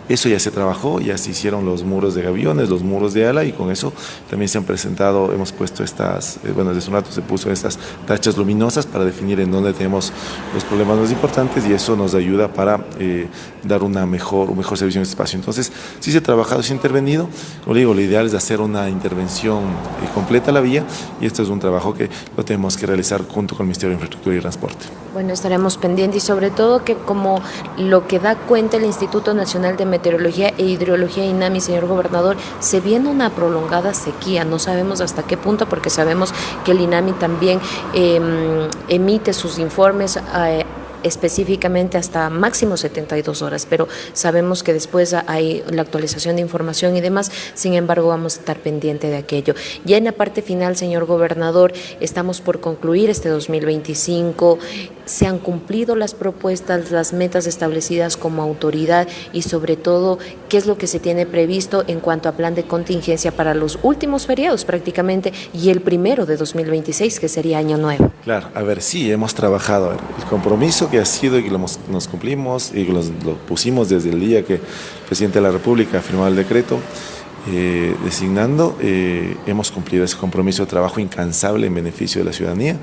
Eso ya se trabajó, ya se hicieron los muros de gaviones, los muros de ala y con eso también se han presentado, hemos puesto estas, desde un rato se puso estas tachas luminosas para definir en dónde tenemos los problemas más importantes y eso nos ayuda para dar un mejor servicio en este espacio. Entonces, sí se ha trabajado, se ha intervenido, como le digo, lo ideal es hacer una intervención completa a la vía y esto es un trabajo que lo tenemos que realizar junto con el Ministerio de Infraestructura y Transporte. Bueno, estaremos pendientes y sobre todo que como lo que da cuenta el Instituto Nacional de Meteorología e Hidrología INAMI, señor gobernador, se viene una prolongada sequía, no sabemos hasta qué punto porque sabemos que el INAMI también emite sus informes específicamente hasta máximo 72 horas, pero sabemos que después hay la actualización de información y demás, sin embargo vamos a estar pendiente de aquello. Ya en la parte final, señor gobernador, estamos por concluir este 2025, se han cumplido las propuestas, las metas establecidas como autoridad y sobre todo, ¿qué es lo que se tiene previsto en cuanto a plan de contingencia para los últimos feriados prácticamente y el primero de 2026, que sería Año Nuevo? Claro, a ver, sí, hemos trabajado. El compromiso que ha sido y que nos cumplimos y lo pusimos desde el día que el presidente de la República firmó el decreto designando, hemos cumplido ese compromiso de trabajo incansable en beneficio de la ciudadanía.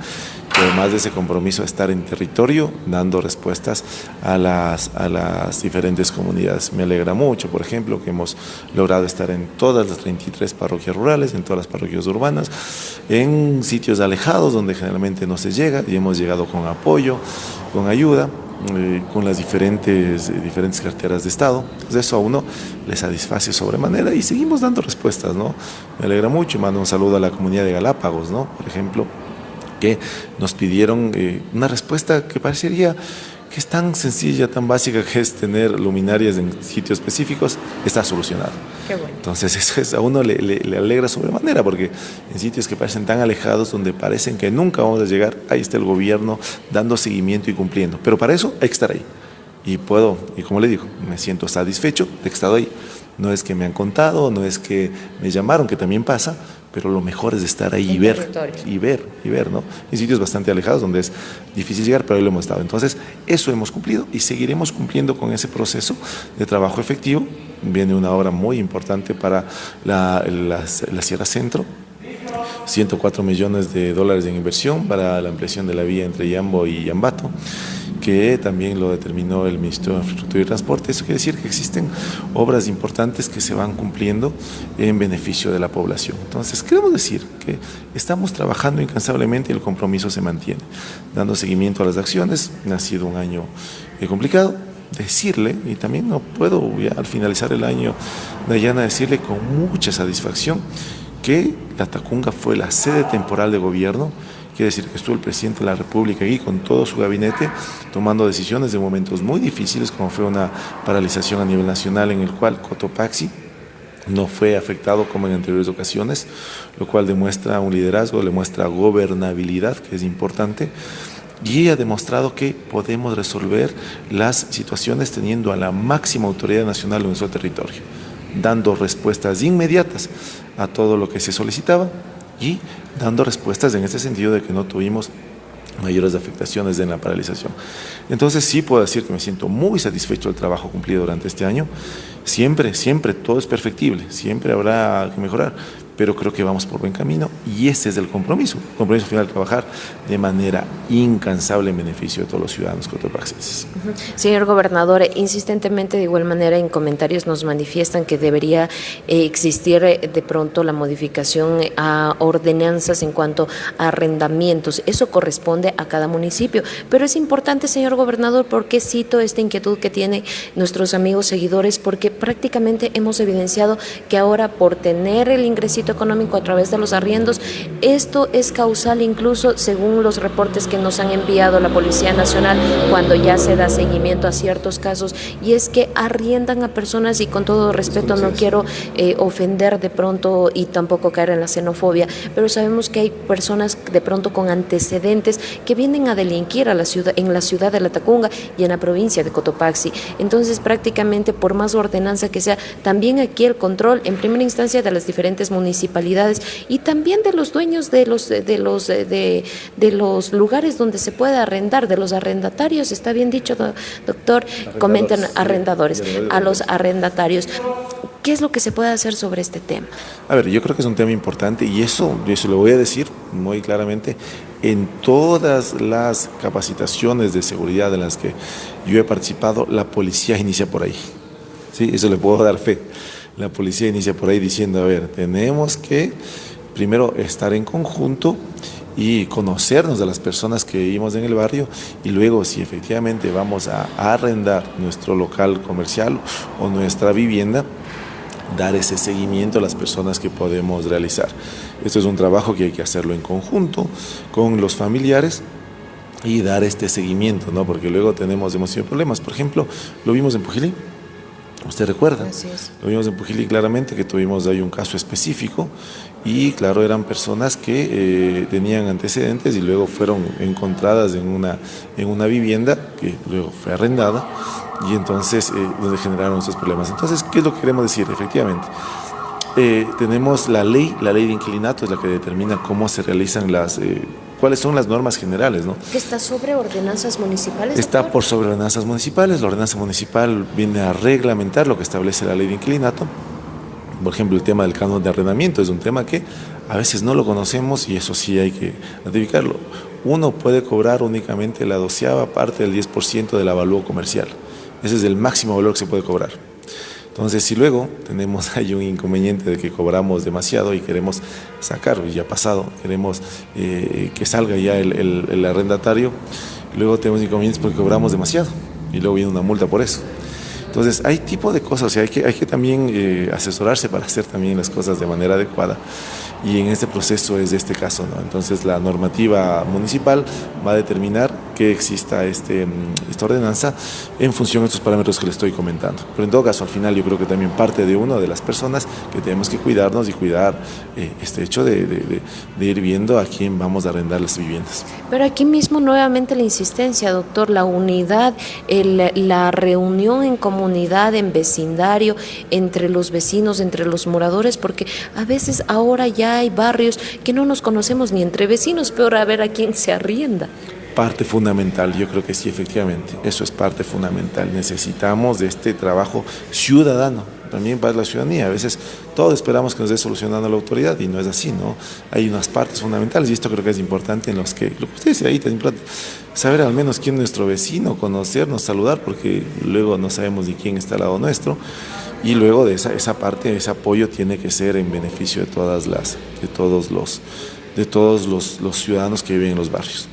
Y además de ese compromiso de estar en territorio dando respuestas a las diferentes comunidades. Me alegra mucho, por ejemplo, que hemos logrado estar en todas las 33 parroquias rurales, en todas las parroquias urbanas, en sitios alejados donde generalmente no se llega y hemos llegado con apoyo, con ayuda, con las diferentes carteras de Estado. Entonces eso a uno le satisface sobremanera y seguimos dando respuestas, ¿no? Me alegra mucho y mando un saludo a la comunidad de Galápagos, ¿no? Por ejemplo, que nos pidieron una respuesta que parecería que es tan sencilla, tan básica, que es tener luminarias en sitios específicos, está solucionado. Qué bueno. Entonces eso a uno le alegra sobremanera, porque en sitios que parecen tan alejados, donde parecen que nunca vamos a llegar, ahí está el gobierno dando seguimiento y cumpliendo. Pero para eso hay que estar ahí. Y como le digo, me siento satisfecho de que he estado ahí. No es que me han contado, no es que me llamaron, que también pasa, pero lo mejor es estar ahí y ver, ¿no? En sitios bastante alejados donde es difícil llegar, pero ahí lo hemos estado. Entonces, eso hemos cumplido y seguiremos cumpliendo con ese proceso de trabajo efectivo. Viene una obra muy importante para la Sierra Centro, $104 millones en inversión para la ampliación de la vía entre Yambo y Yambato, que también lo determinó el Ministro de Infraestructura y Transporte. Eso quiere decir que existen obras importantes que se van cumpliendo en beneficio de la población. Entonces, queremos decir que estamos trabajando incansablemente y el compromiso se mantiene, dando seguimiento a las acciones. Ha sido un año complicado. Decirle, y también no puedo ya al finalizar el año, Dayana, decirle con mucha satisfacción que la Tacunga fue la sede temporal de gobierno. Quiere decir que estuvo el presidente de la República aquí con todo su gabinete tomando decisiones de momentos muy difíciles, como fue una paralización a nivel nacional en el cual Cotopaxi no fue afectado como en anteriores ocasiones, lo cual demuestra un liderazgo, le muestra gobernabilidad, que es importante, y ha demostrado que podemos resolver las situaciones teniendo a la máxima autoridad nacional en nuestro territorio, dando respuestas inmediatas a todo lo que se solicitaba y dando respuestas en este sentido de que no tuvimos mayores afectaciones en la paralización. Entonces sí puedo decir que me siento muy satisfecho del trabajo cumplido durante este año Siempre, siempre, todo es perfectible, siempre habrá que mejorar, pero creo que vamos por buen camino y ese es el compromiso final, trabajar de manera incansable en beneficio de todos los ciudadanos cotopaxenses. Señor gobernador, insistentemente de igual manera en comentarios nos manifiestan que debería existir de pronto la modificación a ordenanzas en cuanto a arrendamientos. Eso corresponde a cada municipio, pero es importante, señor gobernador, porque cito esta inquietud que tienen nuestros amigos seguidores, porque prácticamente hemos evidenciado que ahora por tener el ingresito económico a través de los arriendos, esto es causal incluso según los reportes que nos han enviado la Policía Nacional cuando ya se da seguimiento a ciertos casos, y es que arriendan a personas, y con todo respeto no quiero ofender de pronto y tampoco caer en la xenofobia, pero sabemos que hay personas de pronto con antecedentes que vienen a delinquir a la ciudad, en la ciudad de La Tacunga y en la provincia de Cotopaxi. Entonces prácticamente por más ordenanza que sea, también aquí el control en primera instancia de las diferentes municipalidades y también de los dueños de los lugares donde se puede arrendar, de los arrendatarios, está bien dicho, doctor, comentan arrendadores, a los arrendatarios. ¿Qué es lo que se puede hacer sobre este tema? A ver, yo creo que es un tema importante y eso lo voy a decir muy claramente. En todas las capacitaciones de seguridad en las que yo he participado, la policía inicia por ahí. Sí, eso le puedo dar fe. La policía inicia por ahí diciendo, a ver, tenemos que primero estar en conjunto y conocernos de las personas que vivimos en el barrio y luego si efectivamente vamos a arrendar nuestro local comercial o nuestra vivienda, dar ese seguimiento a las personas que podemos realizar. Esto es un trabajo que hay que hacerlo en conjunto con los familiares y dar este seguimiento, ¿no? Porque luego hemos tenido problemas. Por ejemplo, lo vimos en Pujilí. ¿Usted recuerda? Así es. Lo vimos en Pujilí claramente, que tuvimos ahí un caso específico y claro, eran personas que tenían antecedentes y luego fueron encontradas en una vivienda que luego fue arrendada y entonces donde generaron estos problemas. Entonces, ¿qué es lo que queremos decir? Efectivamente, tenemos la ley de inquilinato, es la que determina cómo se realizan cuáles son las normas generales, ¿no? ¿Que está sobre ordenanzas municipales? Está doctor? por sobre ordenanzas municipales. La ordenanza municipal viene a reglamentar lo que establece la ley de inquilinato. Por ejemplo, el tema del canon de arrendamiento es un tema que a veces no lo conocemos y eso sí hay que notificarlo. Uno puede cobrar únicamente la 12ª parte del 10% del avalúo comercial. Ese es el máximo valor que se puede cobrar. Entonces, si luego hay un inconveniente de que cobramos demasiado y queremos sacar, ya ha pasado, queremos que salga ya el arrendatario, luego tenemos inconvenientes porque cobramos demasiado y luego viene una multa por eso. Entonces, hay tipo de cosas, o sea, hay que también asesorarse para hacer también las cosas de manera adecuada. Y en este proceso es este caso, ¿no? Entonces la normativa municipal va a determinar que exista esta ordenanza en función de estos parámetros que le estoy comentando. Pero en todo caso, al final yo creo que también parte de una de las personas que tenemos que cuidarnos y cuidar este hecho de ir viendo a quién vamos a arrendar las viviendas. Pero aquí mismo nuevamente la insistencia, doctor, la unidad, la reunión en comunidad, en vecindario, entre los vecinos, entre los moradores, porque a veces ahora ya hay barrios que no nos conocemos ni entre vecinos, peor a ver a quién se arrienda. Parte fundamental, yo creo que sí, efectivamente, eso es parte fundamental. Necesitamos de este trabajo ciudadano, también para la ciudadanía. A veces todos esperamos que nos esté solucionando la autoridad y no es así, ¿no? Hay unas partes fundamentales y esto creo que es importante en los que, lo que usted dice ahí, es importante saber al menos quién es nuestro vecino, conocernos, saludar, porque luego no sabemos ni quién está al lado nuestro. Y luego de esa parte, ese apoyo tiene que ser en beneficio de todos los ciudadanos que viven en los barrios.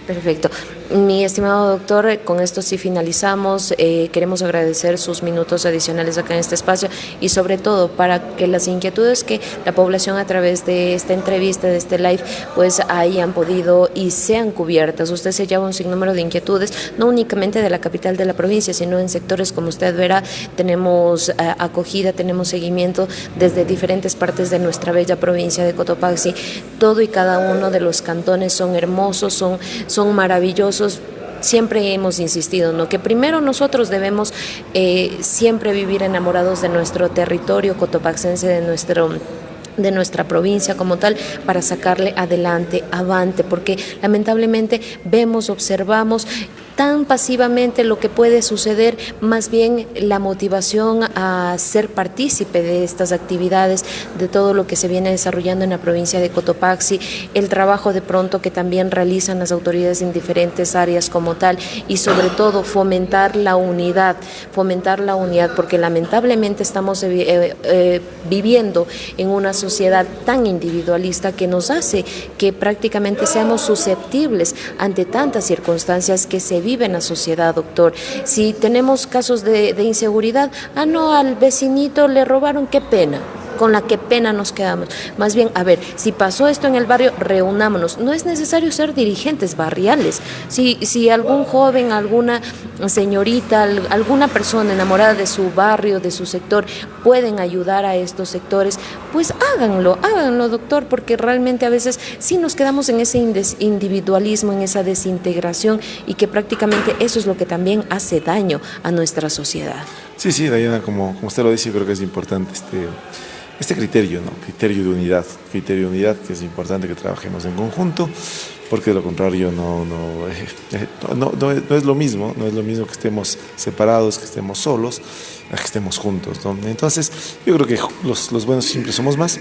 Perfecto. Mi estimado doctor, con esto sí finalizamos. Queremos agradecer sus minutos adicionales acá en este espacio y sobre todo para que las inquietudes que la población a través de esta entrevista, de este live, pues hayan podido y sean cubiertas. Usted se lleva un sinnúmero de inquietudes, no únicamente de la capital de la provincia, sino en sectores, como usted verá, tenemos acogida, tenemos seguimiento desde diferentes partes de nuestra bella provincia de Cotopaxi. Todo y cada uno de los cantones son hermosos, son maravillosos. Siempre hemos insistido, ¿no?, que primero nosotros debemos siempre vivir enamorados de nuestro territorio cotopaxense, de nuestra provincia como tal, para sacarle adelante, avante, porque lamentablemente vemos, observamos tan pasivamente lo que puede suceder, más bien la motivación a ser partícipe de estas actividades, de todo lo que se viene desarrollando en la provincia de Cotopaxi, el trabajo de pronto que también realizan las autoridades en diferentes áreas como tal, y sobre todo fomentar la unidad, porque lamentablemente estamos viviendo en una sociedad tan individualista que nos hace que prácticamente seamos susceptibles ante tantas circunstancias que se vive en la sociedad, doctor. Si tenemos casos de inseguridad, no, al vecinito le robaron, qué pena. Con la que pena nos quedamos. Más bien, a ver, si pasó esto en el barrio, reunámonos. No es necesario ser dirigentes barriales. Si algún joven, alguna señorita, alguna persona enamorada de su barrio, de su sector, pueden ayudar a estos sectores, pues háganlo, doctor, porque realmente a veces sí nos quedamos en ese individualismo, en esa desintegración, y que prácticamente eso es lo que también hace daño a nuestra sociedad. Sí, Dayana, como usted lo dice, yo creo que es importante este criterio, ¿no? Criterio de unidad, que es importante que trabajemos en conjunto, porque de lo contrario no es lo mismo, que estemos separados, que estemos solos, a que estemos juntos, ¿no? Entonces, yo creo que los buenos siempre somos más,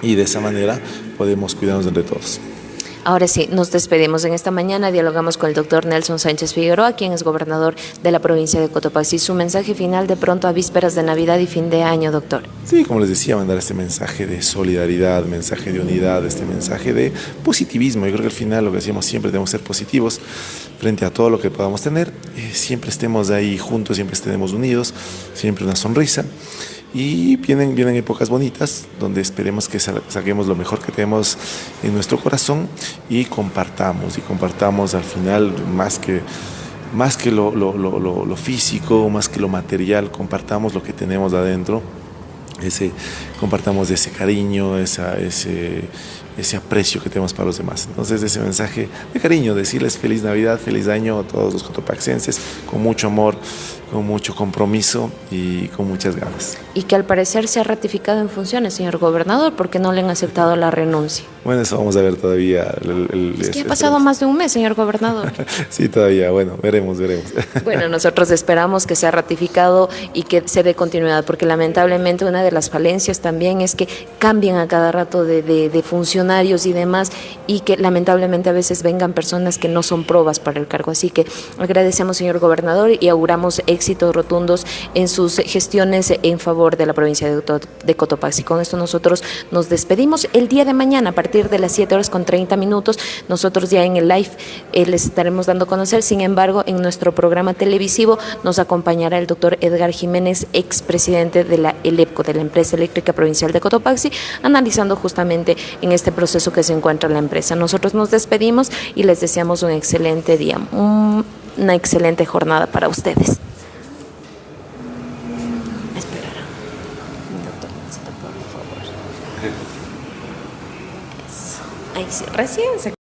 y de esa manera podemos cuidarnos entre todos. Ahora sí, nos despedimos. En esta mañana dialogamos con el doctor Nelson Sánchez Figueroa, quien es gobernador de la provincia de Cotopaxi. Su mensaje final de pronto a vísperas de Navidad y fin de año, doctor. Sí, como les decía, mandar este mensaje de solidaridad, mensaje de unidad, este mensaje de positivismo. Yo creo que al final lo que decíamos siempre, tenemos que ser positivos frente a todo lo que podamos tener. Siempre estemos ahí juntos, siempre estemos unidos, siempre una sonrisa. Y vienen épocas bonitas donde esperemos que saquemos lo mejor que tenemos en nuestro corazón y compartamos al final más que lo físico, más que lo material, compartamos lo que tenemos adentro, compartamos ese cariño, ese aprecio que tenemos para los demás. Entonces, ese mensaje de cariño, decirles feliz Navidad, feliz año a todos los cotopaxenses, con mucho amor, con mucho compromiso y con muchas ganas. Y que al parecer se ha ratificado en funciones, señor gobernador, porque no le han aceptado la renuncia. Bueno, eso vamos a ver todavía. Es que ha pasado más de un mes, señor gobernador. Sí, todavía, bueno, veremos. Bueno, nosotros esperamos que sea ratificado y que se dé continuidad, porque lamentablemente una de las falencias también es que cambian a cada rato de funcionarios y demás, y que lamentablemente a veces vengan personas que no son probas para el cargo. Así que agradecemos, señor gobernador, y auguramos éxitos rotundos en sus gestiones en favor de la provincia de Cotopaxi. Con esto nosotros nos despedimos. El día de mañana, a partir de las 7:30, nosotros ya en el live les estaremos dando a conocer. Sin embargo, en nuestro programa televisivo nos acompañará el doctor Edgar Jiménez, expresidente de la ELEPCO, de la Empresa Eléctrica Provincial de Cotopaxi, analizando justamente en este proceso que se encuentra la empresa. Nosotros nos despedimos y les deseamos un excelente día, una excelente jornada para ustedes. Por favor. Ahí sí, recién se